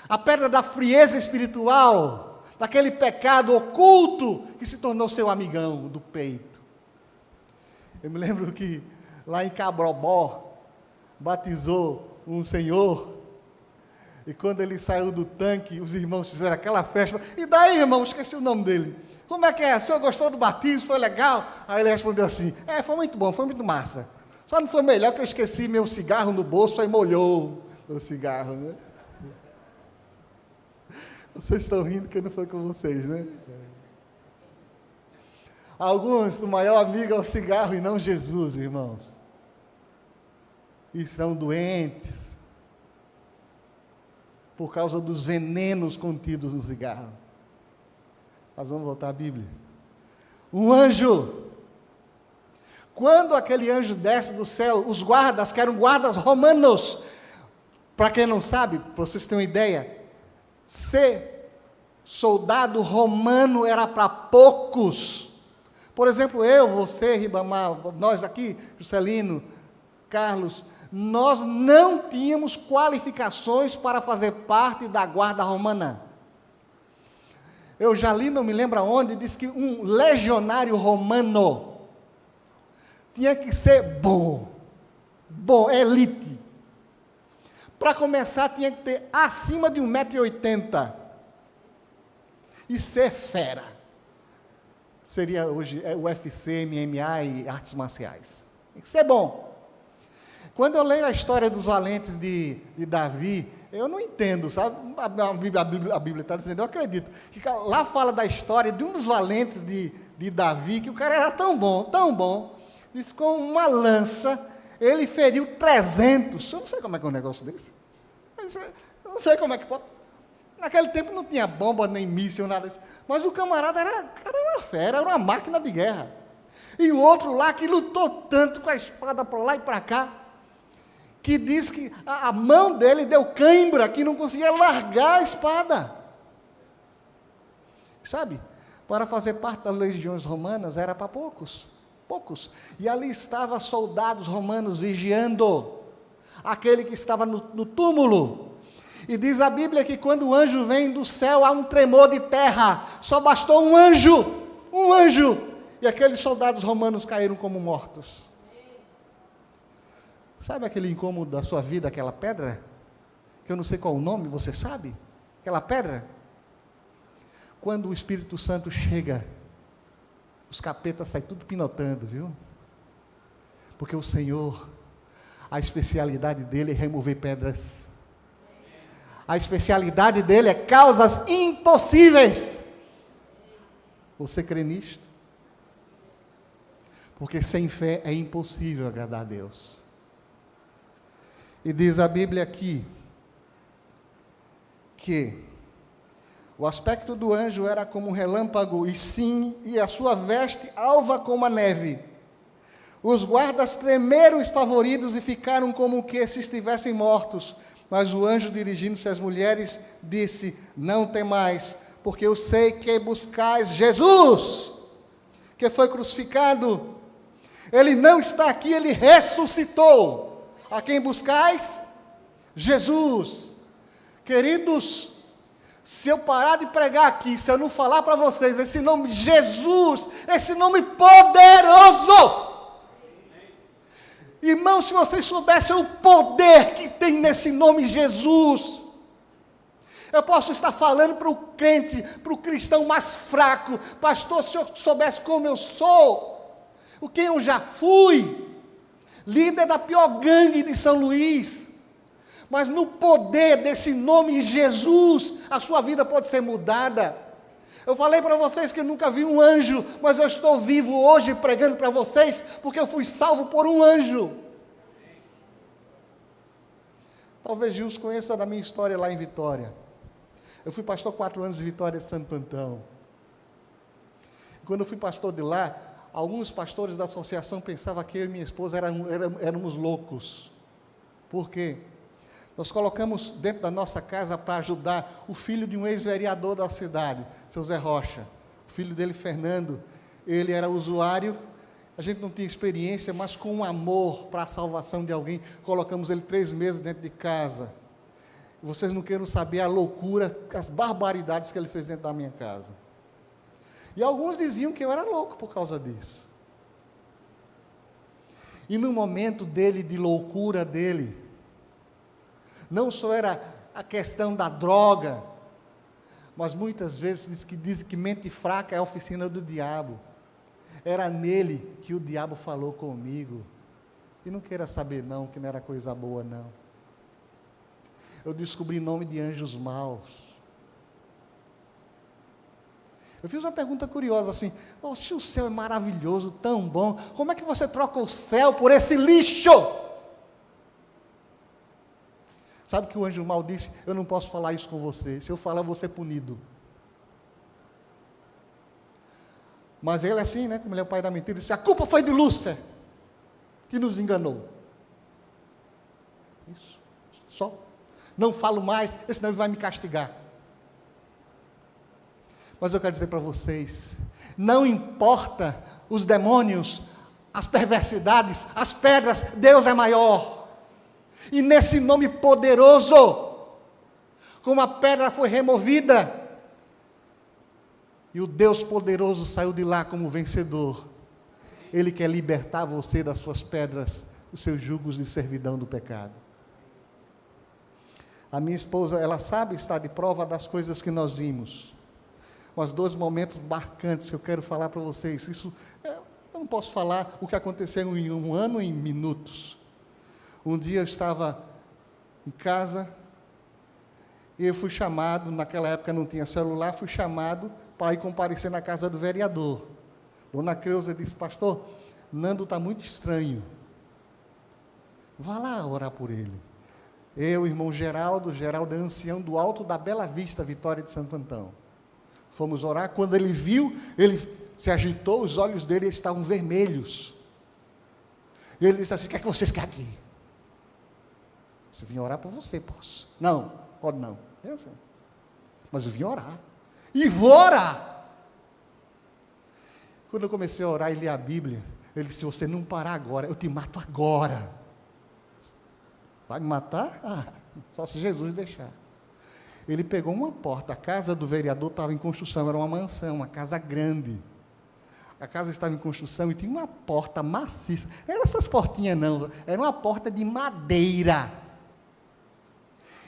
A pedra da frieza espiritual, daquele pecado oculto que se tornou seu amigão do peito. Eu me lembro que lá em Cabrobó, batizou um senhor, e quando ele saiu do tanque, os irmãos fizeram aquela festa. E daí, irmão, esqueci o nome dele. Como é que é? O senhor gostou do batismo? Foi legal? Aí ele respondeu assim, foi muito bom, foi muito massa. Só não foi melhor que eu esqueci meu cigarro no bolso, aí molhou o cigarro, né? Vocês estão rindo que não foi com vocês, né? Alguns, o maior amigo é o cigarro e não Jesus, irmãos. E estão doentes por causa dos venenos contidos no cigarro. Nós vamos voltar à Bíblia. Um anjo. Quando aquele anjo desce do céu, os guardas, que eram guardas romanos, para quem não sabe, para vocês terem uma ideia, ser soldado romano era para poucos. Por exemplo, eu, você, Ribamar, nós aqui, Juscelino, Carlos, nós não tínhamos qualificações para fazer parte da guarda romana. Eu já li, não me lembro aonde, diz que um legionário romano tinha que ser bom, elite. Para começar, tinha que ter acima de 1,80 m e ser fera. Seria hoje UFC, MMA e artes marciais. Tem que ser bom. Quando eu leio a história dos valentes de Davi, eu não entendo, sabe? A Bíblia está dizendo, eu acredito, que lá fala da história de um dos valentes de Davi, que o cara era tão bom, diz com uma lança, ele feriu 300. Eu não sei como é que é um negócio desse. Eu não sei como é que pode. Naquele tempo não tinha bomba, nem míssil, nada disso. Mas o camarada era uma fera, era uma máquina de guerra. E o outro lá que lutou tanto com a espada para lá e para cá, que diz que a mão dele deu cãibra, que não conseguia largar a espada. Sabe, para fazer parte das legiões romanas era para poucos. E ali estavam soldados romanos vigiando aquele que estava no túmulo. E diz a Bíblia que quando o anjo vem do céu, há um tremor de terra. Só bastou um anjo, e aqueles soldados romanos caíram como mortos. Sabe aquele incômodo da sua vida, aquela pedra? Que eu não sei qual o nome, você sabe? Aquela pedra? Quando o Espírito Santo chega, os capetas saem tudo pinotando, viu? Porque o Senhor, a especialidade dele é remover pedras. A especialidade dele é causas impossíveis. Você crê nisto? Porque sem fé é impossível agradar a Deus. E diz a Bíblia aqui, que o aspecto do anjo era como um relâmpago, e a sua veste alva como a neve. Os guardas tremeram espavoridos e ficaram como que se estivessem mortos. Mas o anjo, dirigindo-se às mulheres, disse: não temais, porque eu sei que buscais Jesus, que foi crucificado. Ele não está aqui, ele ressuscitou. A quem buscais? Jesus. Queridos, se eu parar de pregar aqui, se eu não falar para vocês esse nome Jesus, esse nome poderoso, irmãos, se vocês soubessem o poder que tem nesse nome Jesus, eu posso estar falando para o crente, para o cristão mais fraco: pastor, se eu soubesse como eu sou, o que eu já fui, líder da pior gangue de São Luís, mas no poder desse nome Jesus, a sua vida pode ser mudada. Eu falei para vocês que eu nunca vi um anjo, mas eu estou vivo hoje pregando para vocês, porque eu fui salvo por um anjo. Talvez Gilson conheça da minha história lá em Vitória. Eu fui pastor 4 anos em Vitória de Santo Antão. Quando eu fui pastor de lá, alguns pastores da associação pensavam que eu e minha esposa éramos loucos. Por quê? Nós colocamos dentro da nossa casa para ajudar o filho de um ex-vereador da cidade, seu Zé Rocha. O filho dele, Fernando, ele era usuário, a gente não tinha experiência, mas com um amor para a salvação de alguém, colocamos ele 3 meses dentro de casa. Vocês não queiram saber a loucura, as barbaridades que ele fez dentro da minha casa. E alguns diziam que eu era louco por causa disso. E no momento dele, de loucura dele, não só era a questão da droga, mas muitas vezes dizem que mente fraca é a oficina do diabo. Era nele que o diabo falou comigo. E não queira saber não, que não era coisa boa não. Eu descobri nome de anjos maus. Eu fiz uma pergunta curiosa assim: oh, se o céu é maravilhoso, tão bom, como é que você troca o céu por esse lixo? Sabe que o anjo mau disse: eu não posso falar isso com você, se eu falar, eu vou ser punido. Mas ele assim, né, como ele é o pai da mentira, disse: a culpa foi de Lúcifer, que nos enganou. Isso, só. Não falo mais, senão ele vai me castigar. Mas eu quero dizer para vocês, não importa os demônios, as perversidades, as pedras, Deus é maior. E nesse nome poderoso, como a pedra foi removida, e o Deus poderoso saiu de lá como vencedor, Ele quer libertar você das suas pedras, dos seus jugos de servidão do pecado. A minha esposa, ela sabe estar de prova das coisas que nós vimos. Mas 2 momentos marcantes que eu quero falar para vocês. Isso, eu não posso falar o que aconteceu em 1 ano, em minutos. Um dia eu estava em casa, e eu fui chamado, naquela época não tinha celular, fui chamado para ir comparecer na casa do vereador. Dona Creuza disse: pastor, Nando está muito estranho. Vá lá orar por ele. Eu, irmão Geraldo é ancião do Alto da Bela Vista, Vitória de Santo Antão. Fomos orar, quando ele viu, ele se agitou, os olhos dele estavam vermelhos. E ele disse assim: o que é que vocês querem aqui? Eu vim orar por você, posso? Não, pode não. Eu sei. Mas eu vim orar. E vou orar. Quando eu comecei a orar e ler a Bíblia, ele disse: se você não parar agora, eu te mato agora. Vai me matar? Ah, só se Jesus deixar. Ele pegou uma porta, a casa do vereador estava em construção, era uma mansão, uma casa grande. A casa estava em construção e tinha uma porta maciça. Não eram essas portinhas não, era uma porta de madeira.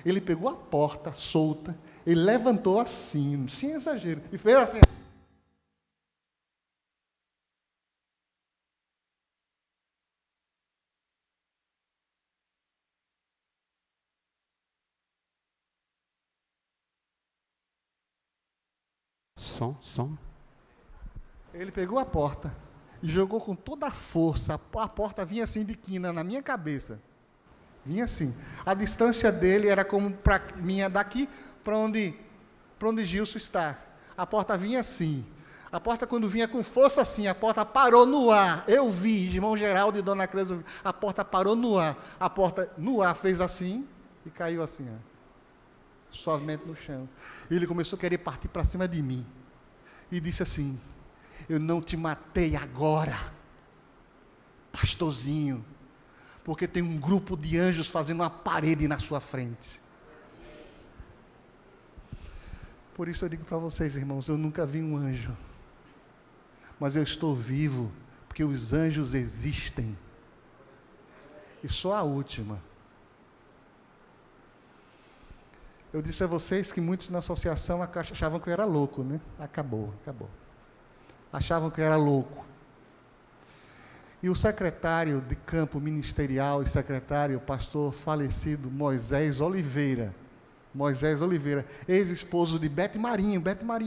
Ele pegou a porta solta, ele levantou assim, sem exagero, e fez assim. Som. Ele pegou a porta e jogou com toda a força. A porta vinha assim de quina na minha cabeça. Vinha assim. A distância dele era como para minha daqui para onde Gilson está. A porta vinha assim. A porta, quando vinha com força assim, a porta parou no ar. Eu vi, irmão Geraldo e dona Cleusa, a porta parou no ar. A porta no ar fez assim e caiu assim, ó, suavemente no chão. E ele começou a querer partir para cima de mim. E disse assim: eu não te matei agora, pastorzinho, porque tem um grupo de anjos fazendo uma parede na sua frente. Por isso eu digo para vocês, irmãos, eu nunca vi um anjo, mas eu estou vivo, porque os anjos existem. E só a última. Eu disse a vocês que muitos na associação achavam que eu era louco, né? Acabou. Achavam que eu era louco. E o secretário de campo ministerial e secretário, pastor falecido, Moisés Oliveira, ex-esposo de Bete Marinho,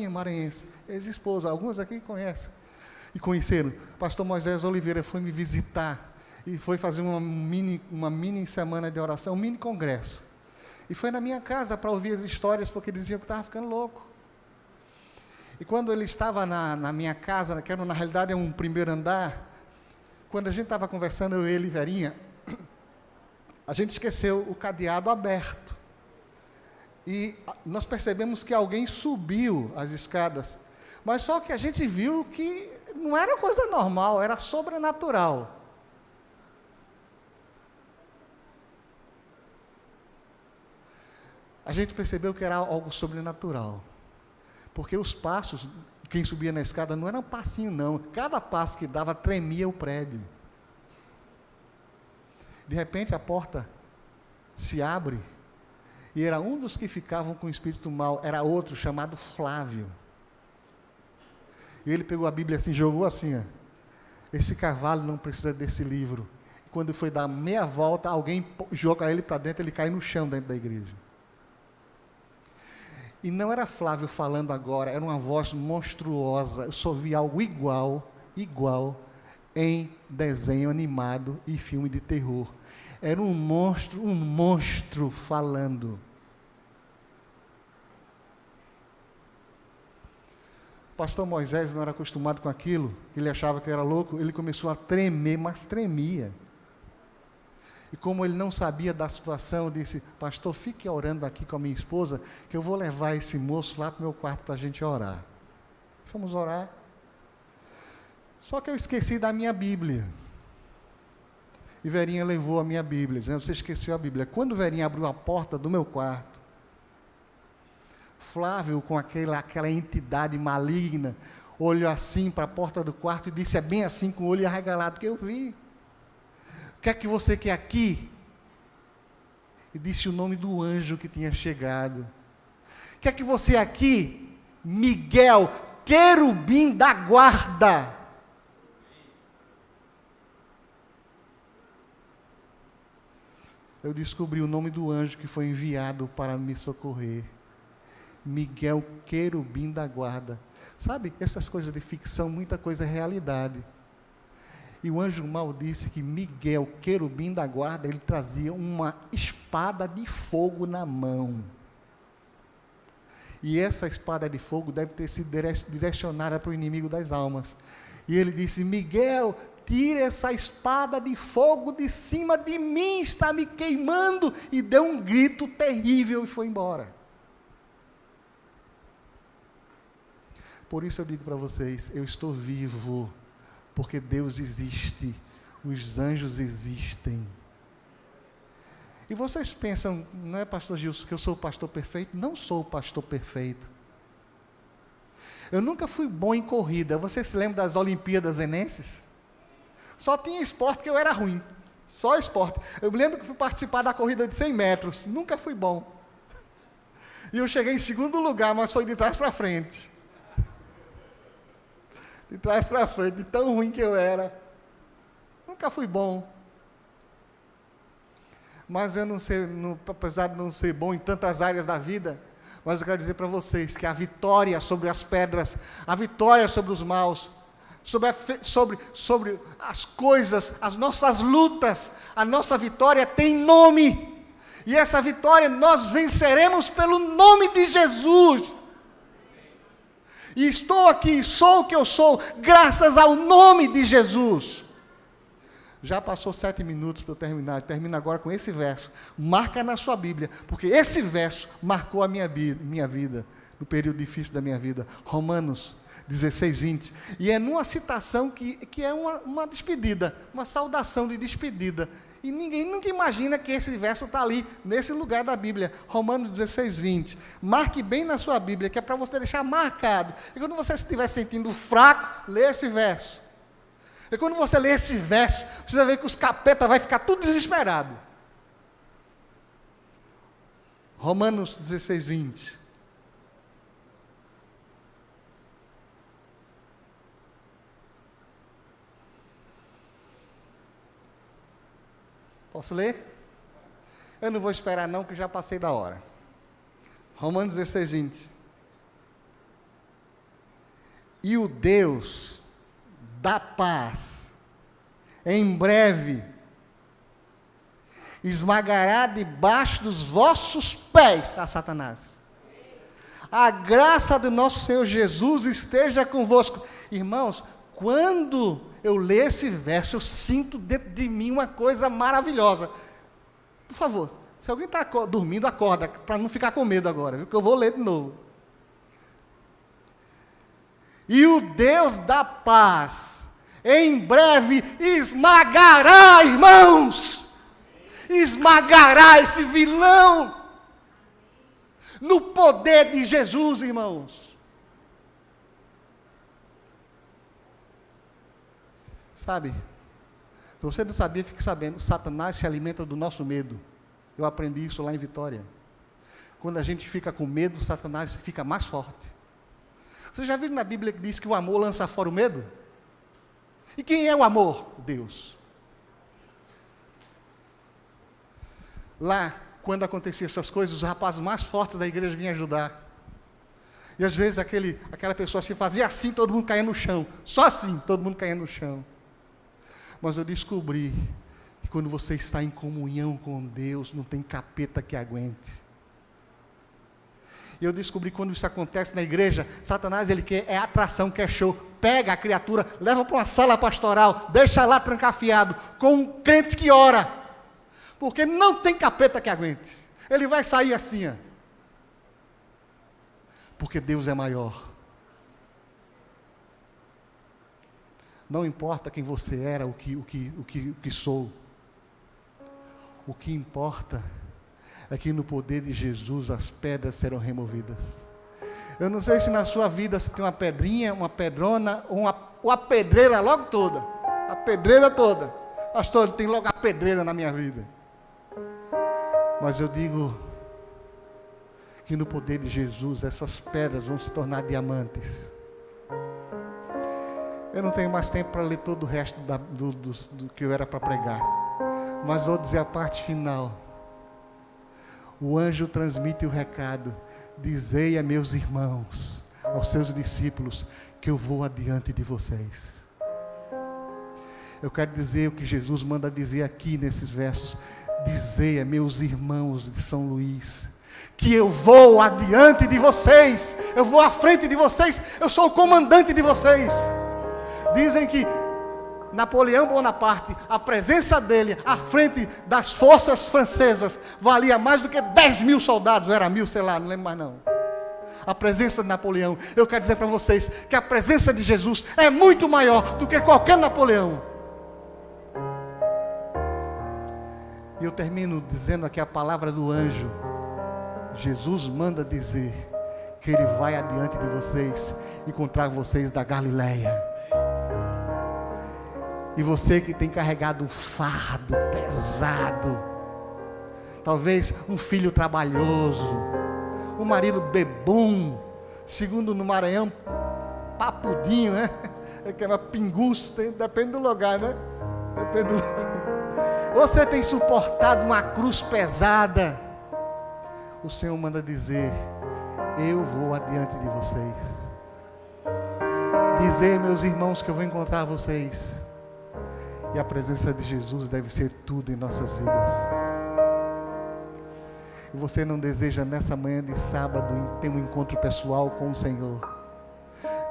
maranhense, ex-esposo, alguns aqui conhecem e conheceram. Pastor Moisés Oliveira foi me visitar e foi fazer uma mini semana de oração, um mini congresso. E foi na minha casa para ouvir as histórias, porque diziam que eu estava ficando louco. E quando ele estava na minha casa, que era, na realidade é um primeiro andar, quando a gente estava conversando, ele e Verinha, a gente esqueceu o cadeado aberto. E nós percebemos que alguém subiu as escadas. Mas só que a gente viu que não era coisa normal, era sobrenatural. A gente percebeu que era algo sobrenatural. Porque os passos, quem subia na escada, não era um passinho não. Cada passo que dava, tremia o prédio. De repente, a porta se abre, e era um dos que ficavam com o espírito mau, era outro, chamado Flávio. E ele pegou a Bíblia assim, jogou assim, ó, esse cavalo não precisa desse livro. E quando foi dar meia volta, alguém joga ele para dentro, ele cai no chão dentro da igreja. E não era Flávio falando agora, era uma voz monstruosa. Eu só vi algo igual em desenho animado e filme de terror. Era um monstro falando. O pastor Moisés não era acostumado com aquilo, ele achava que era louco, ele começou a tremer, mas tremia. E como ele não sabia da situação, disse: pastor, fique orando aqui com a minha esposa, que eu vou levar esse moço lá para o meu quarto para a gente orar. Fomos orar. Só que eu esqueci da minha Bíblia. E Verinha levou a minha Bíblia, dizendo: você esqueceu a Bíblia. Quando Verinha abriu a porta do meu quarto, Flávio, com aquela entidade maligna, olhou assim para a porta do quarto e disse, bem assim, com o olho arregalado, que eu vi: o que é que você quer aqui? E disse o nome do anjo que tinha chegado. O que é que você aqui? Miguel, querubim da guarda. Eu descobri o nome do anjo que foi enviado para me socorrer. Miguel, querubim da guarda. Sabe, essas coisas de ficção, muita coisa é realidade. E o anjo mau disse que Miguel, querubim da guarda, ele trazia uma espada de fogo na mão. E essa espada de fogo deve ter sido direcionada para o inimigo das almas. E ele disse: Miguel, tira essa espada de fogo de cima de mim, está me queimando. E deu um grito terrível e foi embora. Por isso eu digo para vocês, eu estou vivo, porque Deus existe, os anjos existem. E vocês pensam, não é, pastor Gilson, que eu sou o pastor perfeito? Não sou o pastor perfeito. Eu nunca fui bom em corrida. Vocês se lembram das Olimpíadas Enenses? Só tinha esporte que eu era ruim. Só esporte. Eu me lembro que fui participar da corrida de 100 metros. Nunca fui bom. E eu cheguei em segundo lugar, mas foi de trás para frente. De trás para frente, de tão ruim que eu era. Nunca fui bom. Mas eu não sei, apesar de não ser bom em tantas áreas da vida, mas eu quero dizer para vocês que a vitória sobre as pedras, a vitória sobre os maus, sobre as coisas, as nossas lutas, a nossa vitória tem nome. E essa vitória nós venceremos pelo nome de Jesus. E estou aqui, sou o que eu sou, graças ao nome de Jesus. Já passou 7 minutos para eu terminar. Termino agora com esse verso. Marca na sua Bíblia, porque esse verso marcou a minha vida, no período difícil da minha vida. Romanos 16, 20. E é numa citação que é uma despedida, uma saudação de despedida. E ninguém nunca imagina que esse verso está ali, nesse lugar da Bíblia. Romanos 16, 20. Marque bem na sua Bíblia, que é para você deixar marcado. E quando você estiver sentindo fraco, lê esse verso. E quando você lê esse verso, você vai ver que os capetas vai ficar tudo desesperado. Romanos 16, 20. Posso ler? Eu não vou esperar não, que já passei da hora. Romanos 16, 20. E o Deus da paz, em breve, esmagará debaixo dos vossos pés a Satanás. A graça do nosso Senhor Jesus esteja convosco. Irmãos, quando eu leio esse verso, eu sinto dentro de mim uma coisa maravilhosa. Por favor, se alguém está dormindo, acorda, para não ficar com medo agora, viu? Que eu vou ler de novo. E o Deus da paz, em breve, esmagará, irmãos, esmagará esse vilão, no poder de Jesus, irmãos. Sabe, se você não sabia, fique sabendo, Satanás se alimenta do nosso medo. Eu aprendi isso lá em Vitória. Quando a gente fica com medo, Satanás fica mais forte. Você já viu na Bíblia que diz que o amor lança fora o medo? E quem é o amor? Deus. Lá, quando acontecia essas coisas, os rapazes mais fortes da igreja vinham ajudar. E às vezes aquela pessoa se fazia assim, todo mundo caía no chão. Só assim, todo mundo caía no chão. Mas eu descobri que quando você está em comunhão com Deus, não tem capeta que aguente. E eu descobri que quando isso acontece na igreja, Satanás, ele quer atração, quer show. Pega a criatura, leva para uma sala pastoral, deixa lá trancafiado, com um crente que ora. Porque não tem capeta que aguente. Ele vai sair assim, ó. Porque Deus é maior. Não importa quem você era, o que sou. O que importa é que no poder de Jesus as pedras serão removidas. Eu não sei se na sua vida se tem uma pedrinha, uma pedrona, ou a pedreira logo toda. A pedreira toda. Pastor, tem logo a pedreira na minha vida. Mas eu digo que no poder de Jesus essas pedras vão se tornar diamantes. Eu não tenho mais tempo para ler todo o resto do que eu era para pregar. Mas vou dizer a parte final. O anjo transmite o recado: dizei a meus irmãos, aos seus discípulos, que eu vou adiante de vocês. Eu quero dizer o que Jesus manda dizer aqui nesses versos. Dizei a meus irmãos de São Luís, que eu vou adiante de vocês, eu vou à frente de vocês, eu sou o comandante de vocês. Dizem que Napoleão Bonaparte, a presença dele à frente das forças francesas, valia mais do que 10.000 soldados, era 1.000, sei lá, não lembro mais não. A presença de Napoleão, eu quero dizer para vocês, que a presença de Jesus é muito maior do que qualquer Napoleão. E eu termino dizendo aqui a palavra do anjo. Jesus manda dizer que Ele vai adiante de vocês, encontrar vocês da Galileia. E você que tem carregado um fardo pesado, talvez um filho trabalhoso, um marido bebum, segundo no Maranhão, papudinho, né? Que é uma pinguça, depende do lugar, né? Depende do lugar. Você tem suportado uma cruz pesada. O Senhor manda dizer: eu vou adiante de vocês. Dizer, meus irmãos, que eu vou encontrar vocês. E a presença de Jesus deve ser tudo em nossas vidas. E você não deseja nessa manhã de sábado ter um encontro pessoal com o Senhor?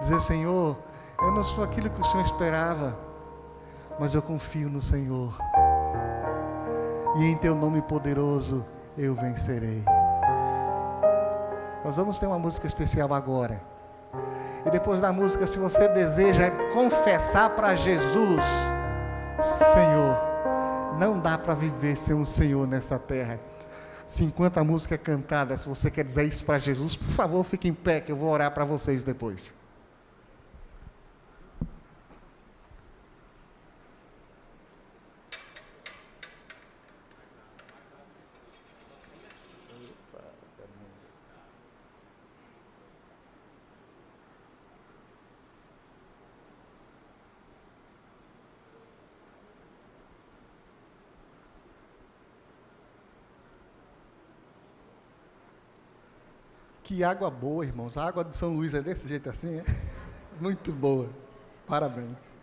Dizer: Senhor, eu não sou aquilo que o Senhor esperava, mas eu confio no Senhor. E em Teu nome poderoso eu vencerei. Nós vamos ter uma música especial agora. E depois da música, se você deseja confessar para Jesus: Senhor, não dá para viver sem um Senhor nessa terra. Se enquanto a música é cantada, se você quer dizer isso para Jesus, por favor, fique em pé, que eu vou orar para vocês depois. Que água boa, irmãos. A água de São Luís é desse jeito assim, é? Muito boa. Parabéns.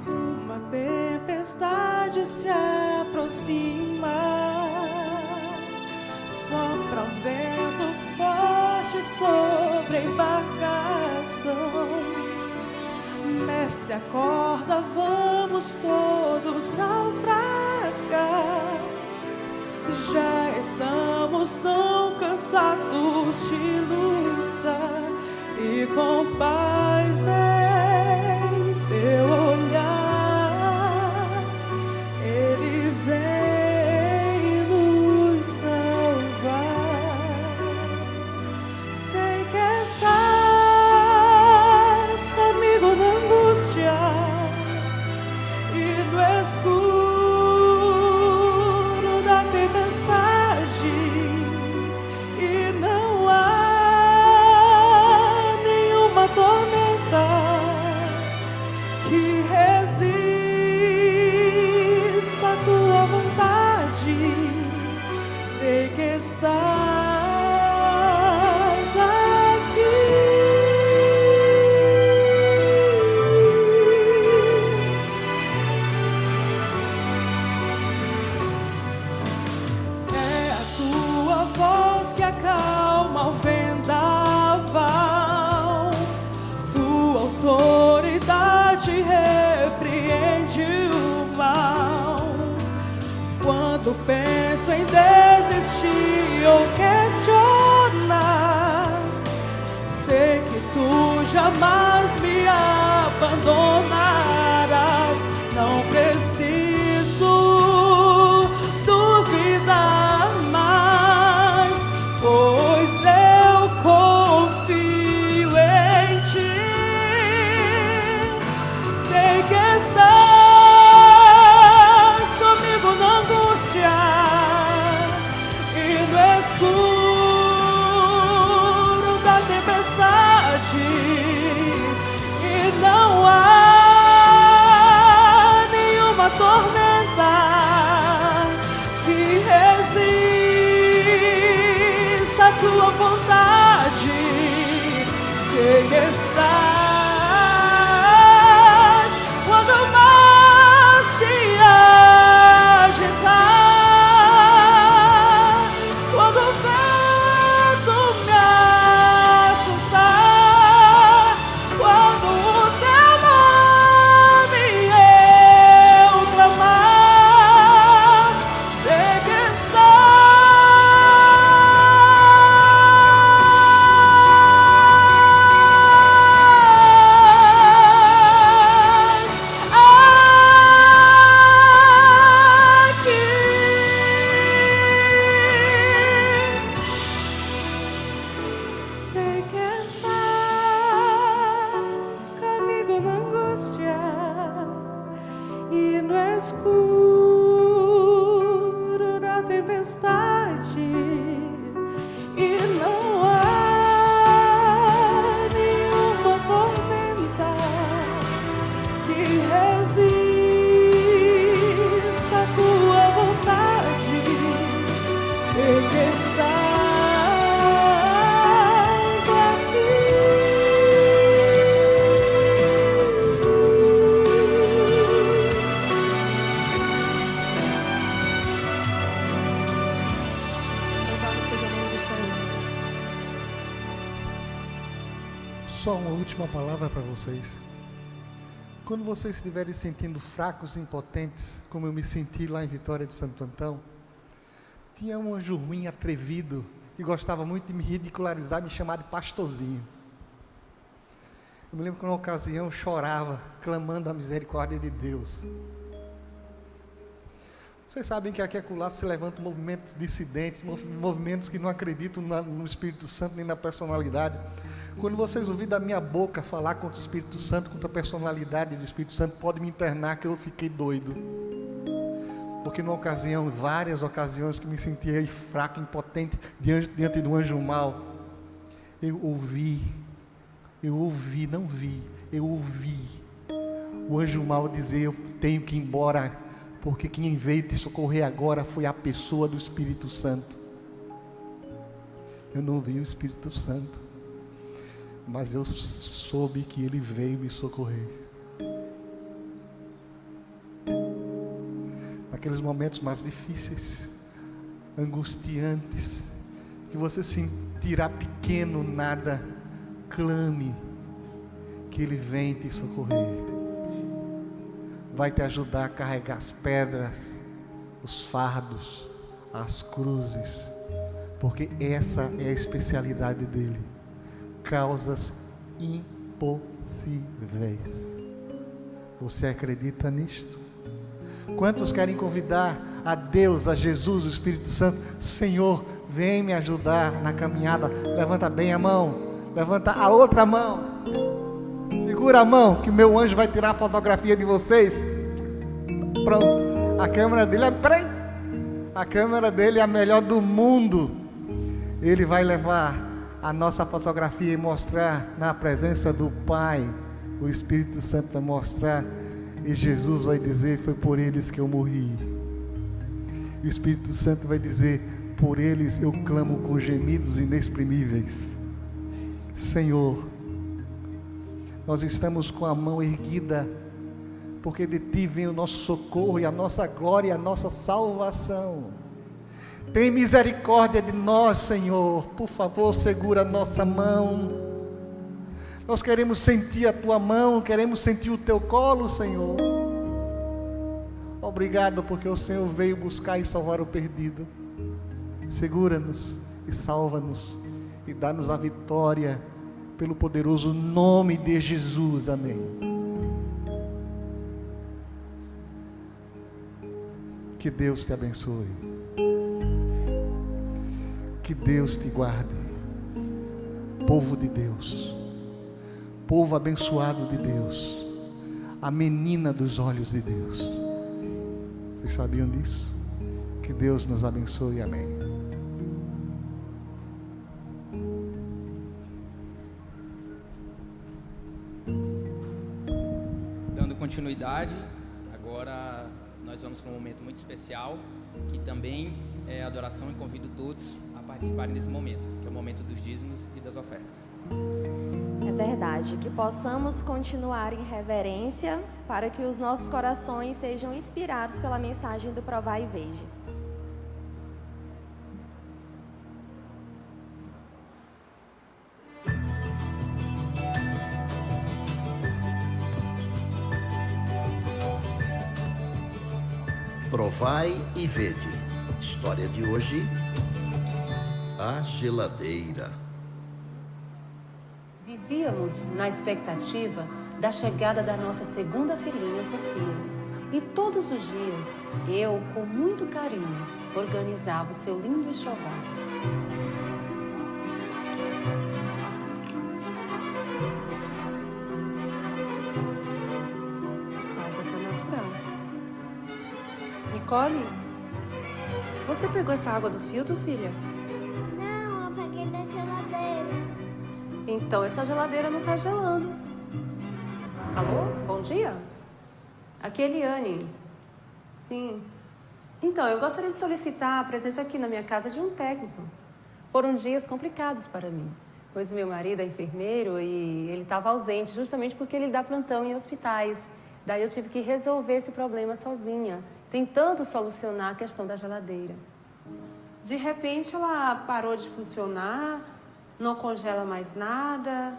Uma tempestade se aproxima, sopra um vento forte sobre a embarcação. Mestre, acorda, vamos todos naufragar. Já estamos tão cansados de luta, e com paz em seu olhar, Ele vem nos salvar. Sei que estás comigo na angústia e no escuro da tempestade, e não há nenhuma tormenta que resista à tua vontade. Sei que estás aqui. É a tua voz que acalma o vendaval, tua autoridade repreende o mal. Quando penso em desistir ou questionar, sei que tu jamais me abandonarás. Não preciso duvidar mais, pois eu confio em ti. Sei que estás comigo na angústia e no escuro da tempestade, e não há sei que estás quando o mar se agitar, quando o vento me assustar, quando o teu nome eu clamar, sei que sei que estás comigo na angústia e no escuro da tempestade, e não há nenhuma tormenta que resista à tua vontade. Sei que estás Só uma última palavra para vocês. Quando vocês estiverem se sentindo fracos e impotentes, como eu me senti lá em Vitória de Santo Antão, tinha um anjo ruim, atrevido, que gostava muito de me ridicularizar, me chamar de pastorzinho. Eu me lembro que numa ocasião eu chorava, clamando a misericórdia de Deus. Vocês sabem que aqui e acolá se levantam movimentos dissidentes, movimentos que não acreditam no Espírito Santo nem na personalidade. Quando vocês ouvirem da minha boca falar contra o Espírito Santo, contra a personalidade do Espírito Santo, pode me internar que eu fiquei doido. Porque numa ocasião, várias ocasiões que me sentia fraco, impotente, diante do anjo mau, eu ouvi, não vi, eu ouvi o anjo mau dizer: eu tenho que ir embora, porque quem veio te socorrer agora foi a pessoa do Espírito Santo. Eu não vi o Espírito Santo, mas eu soube que ele veio me socorrer. Naqueles momentos mais difíceis, angustiantes, que você se sentirá pequeno, nada, clame, que ele vem te socorrer. Vai te ajudar a carregar as pedras, os fardos, as cruzes, porque essa é a especialidade dele. Causas impossíveis. Você acredita nisto? Quantos querem convidar a Deus, a Jesus, o Espírito Santo? Senhor, vem me ajudar na caminhada. Levanta bem a mão, levanta a outra mão. Segura a mão, que meu anjo vai tirar a fotografia de vocês. Pronto, a câmera dele a câmera dele é a melhor do mundo. Ele vai levar a nossa fotografia e mostrar na presença do Pai. O Espírito Santo vai mostrar, e Jesus vai dizer: foi por eles que eu morri. E o Espírito Santo vai dizer: por eles eu clamo com gemidos inexprimíveis. Senhor, nós estamos com a mão erguida, porque de Ti vem o nosso socorro e a nossa glória e a nossa salvação. Tem misericórdia de nós, Senhor. Por favor, segura a nossa mão. Nós queremos sentir a Tua mão, queremos sentir o Teu colo, Senhor. Obrigado, porque o Senhor veio buscar e salvar o perdido. Segura-nos e salva-nos e dá-nos a vitória, pelo poderoso nome de Jesus. Amém. Que Deus te abençoe. Que Deus te guarde. Povo de Deus, povo abençoado de Deus, a menina dos olhos de Deus. Vocês sabiam disso? Que Deus nos abençoe. Amém. Continuidade, agora nós vamos para um momento muito especial, que também é adoração, e convido todos a participarem desse momento, que é o momento dos dízimos e das ofertas. É verdade, que possamos continuar em reverência para que os nossos corações sejam inspirados pela mensagem do Provai e Vede. Provai e Vede. História de hoje: a geladeira. Vivíamos na expectativa da chegada da nossa segunda filhinha, Sofia. E todos os dias, eu, com muito carinho, organizava o seu lindo enxoval. Essa água tá natural. Nicole, você pegou essa água do filtro, filha? Não, eu peguei da geladeira. Então essa geladeira não tá gelando. Alô? Bom dia? Aqui é Eliane. Sim. Então, eu gostaria de solicitar a presença aqui na minha casa de um técnico. Foram dias complicados para mim, pois o meu marido é enfermeiro e ele estava ausente justamente porque ele dá plantão em hospitais. Daí eu tive que resolver esse problema sozinha, tentando solucionar a questão da geladeira. De repente ela parou de funcionar, não congela mais nada.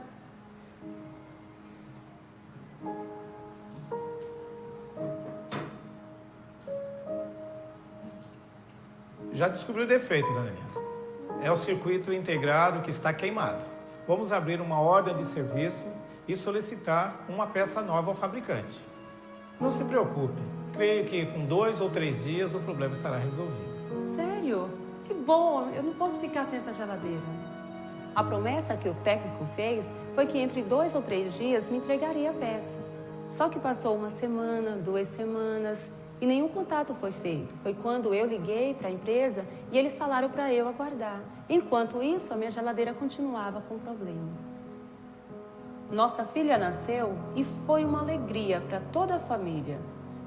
Já descobriu o defeito, dona Helena. É o circuito integrado que está queimado. Vamos abrir uma ordem de serviço e solicitar uma peça nova ao fabricante. Não se preocupe, creio que com 2 ou 3 dias o problema estará resolvido. Sério? Que bom, eu não posso ficar sem essa geladeira. A promessa que o técnico fez foi que entre 2 ou 3 dias me entregaria a peça. Só que passou 1 semana, 2 semanas e nenhum contato foi feito. Foi quando eu liguei para a empresa e eles falaram para eu aguardar. Enquanto isso, a minha geladeira continuava com problemas. Nossa filha nasceu e foi uma alegria para toda a família,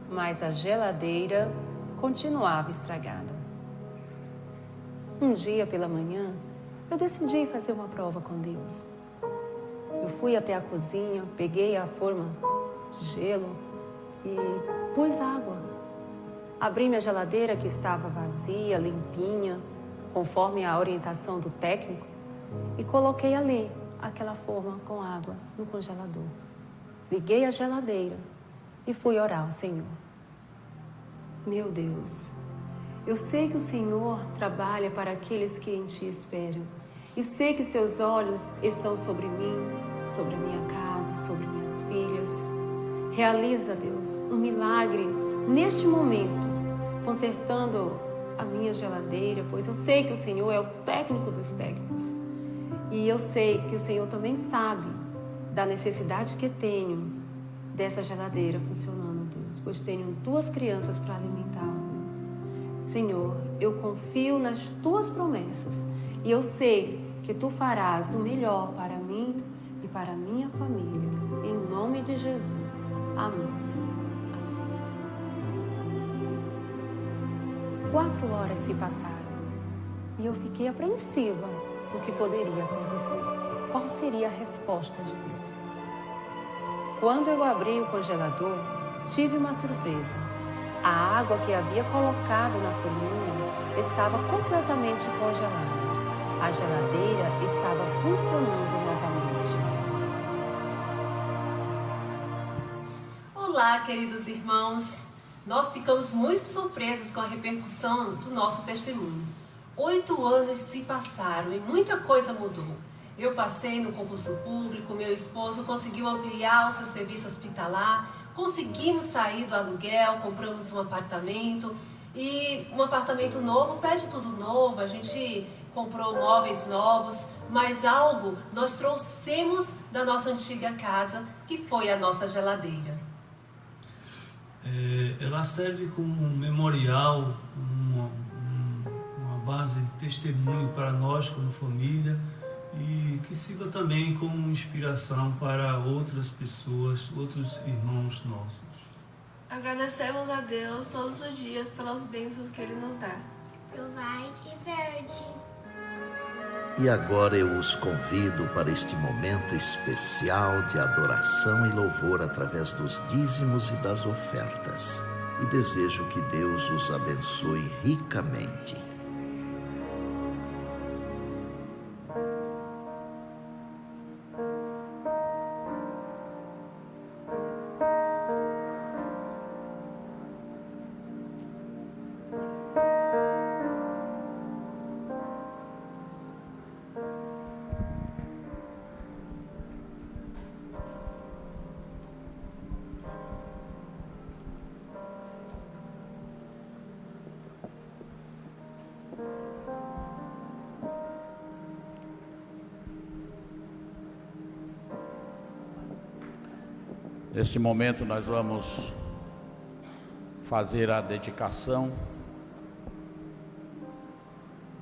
mas a geladeira continuava estragada. Um dia pela manhã, eu decidi fazer uma prova com Deus. Eu fui até a cozinha, peguei a forma de gelo e pus água. Abri minha geladeira, que estava vazia, limpinha, conforme a orientação do técnico, e coloquei ali aquela forma com água no congelador. Liguei a geladeira e fui orar ao Senhor. Meu Deus, eu sei que o Senhor trabalha para aqueles que em Ti esperam. E sei que os Seus olhos estão sobre mim, sobre a minha casa, sobre minhas filhas. Realiza, Deus, um milagre neste momento, consertando a minha geladeira, pois eu sei que o Senhor é o técnico dos técnicos. E eu sei que o Senhor também sabe da necessidade que tenho dessa geladeira funcionando, Deus, pois tenho 2 crianças para alimentar, Deus. Senhor, eu confio nas Tuas promessas e eu sei que Tu farás o melhor para mim e para a minha família. Em nome de Jesus. Amém, Senhor. 4 horas se passaram e eu fiquei apreensiva do que poderia acontecer. Qual seria a resposta de Deus? Quando eu abri o congelador, tive uma surpresa. A água que havia colocado na forminha estava completamente congelada. A geladeira estava funcionando novamente. Olá, queridos irmãos. Nós ficamos muito surpresos com a repercussão do nosso testemunho. 8 anos se passaram e muita coisa mudou. Eu passei no concurso público, meu esposo conseguiu ampliar o seu serviço hospitalar, conseguimos sair do aluguel, compramos um apartamento e um apartamento novo pede tudo novo, a gente comprou móveis novos, mas algo nós trouxemos da nossa antiga casa, que foi a nossa geladeira. Ela serve como um memorial, uma base de testemunho para nós como família e que sirva também como inspiração para outras pessoas, outros irmãos nossos. Agradecemos a Deus todos os dias pelas bênçãos que Ele nos dá. Provai e Vede. E agora eu os convido para este momento especial de adoração e louvor através dos dízimos e das ofertas. E desejo que Deus os abençoe ricamente. Neste momento nós vamos fazer a dedicação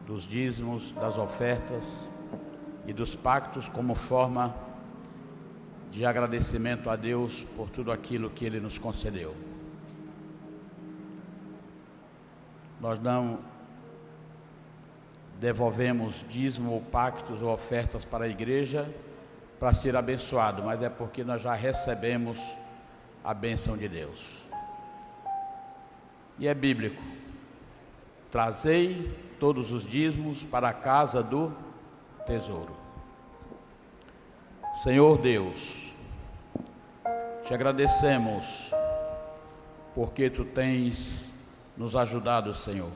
dos dízimos, das ofertas e dos pactos como forma de agradecimento a Deus por tudo aquilo que Ele nos concedeu. Nós não devolvemos dízimo ou pactos ou ofertas para a igreja para ser abençoado, mas é porque nós já recebemos a bênção de Deus. E é bíblico: trazei todos os dízimos para a casa do tesouro. Senhor Deus, te agradecemos porque Tu tens nos ajudado, Senhor.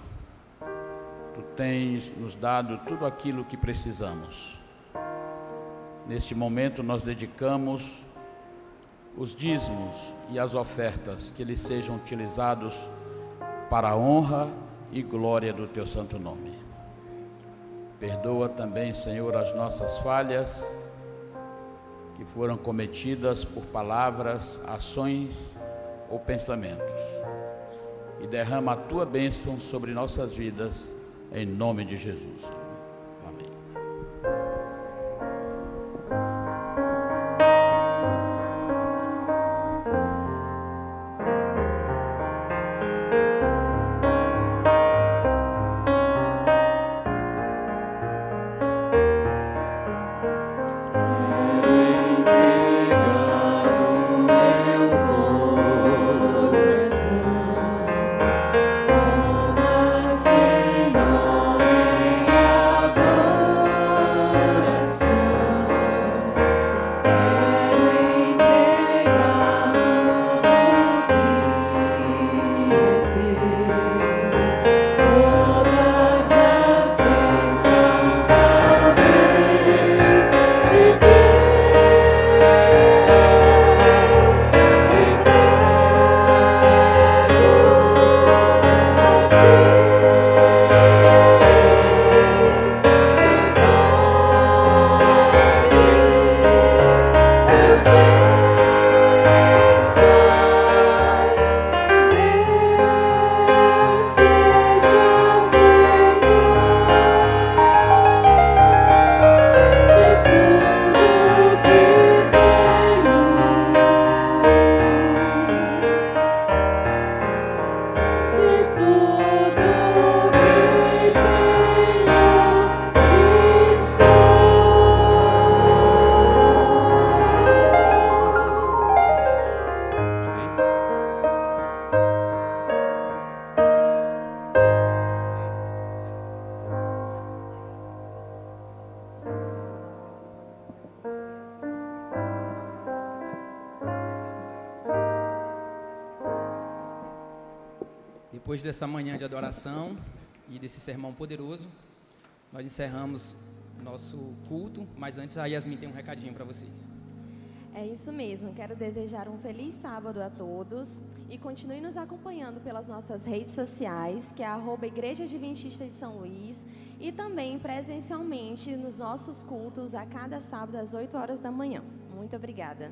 Tu tens nos dado tudo aquilo que precisamos. Neste momento nós dedicamos os dízimos e as ofertas, que eles sejam utilizados para a honra e glória do Teu santo nome. Perdoa também, Senhor, as nossas falhas que foram cometidas por palavras, ações ou pensamentos. E derrama a Tua bênção sobre nossas vidas, em nome de Jesus. Amém. Depois dessa manhã de adoração e desse sermão poderoso, nós encerramos nosso culto, mas antes a Yasmin tem um recadinho para vocês. É isso mesmo, quero desejar um feliz sábado a todos e continue nos acompanhando pelas nossas redes sociais, que é @Igreja Adventista de São Luís, e também presencialmente nos nossos cultos a cada sábado às 8 horas da manhã. Muito obrigada.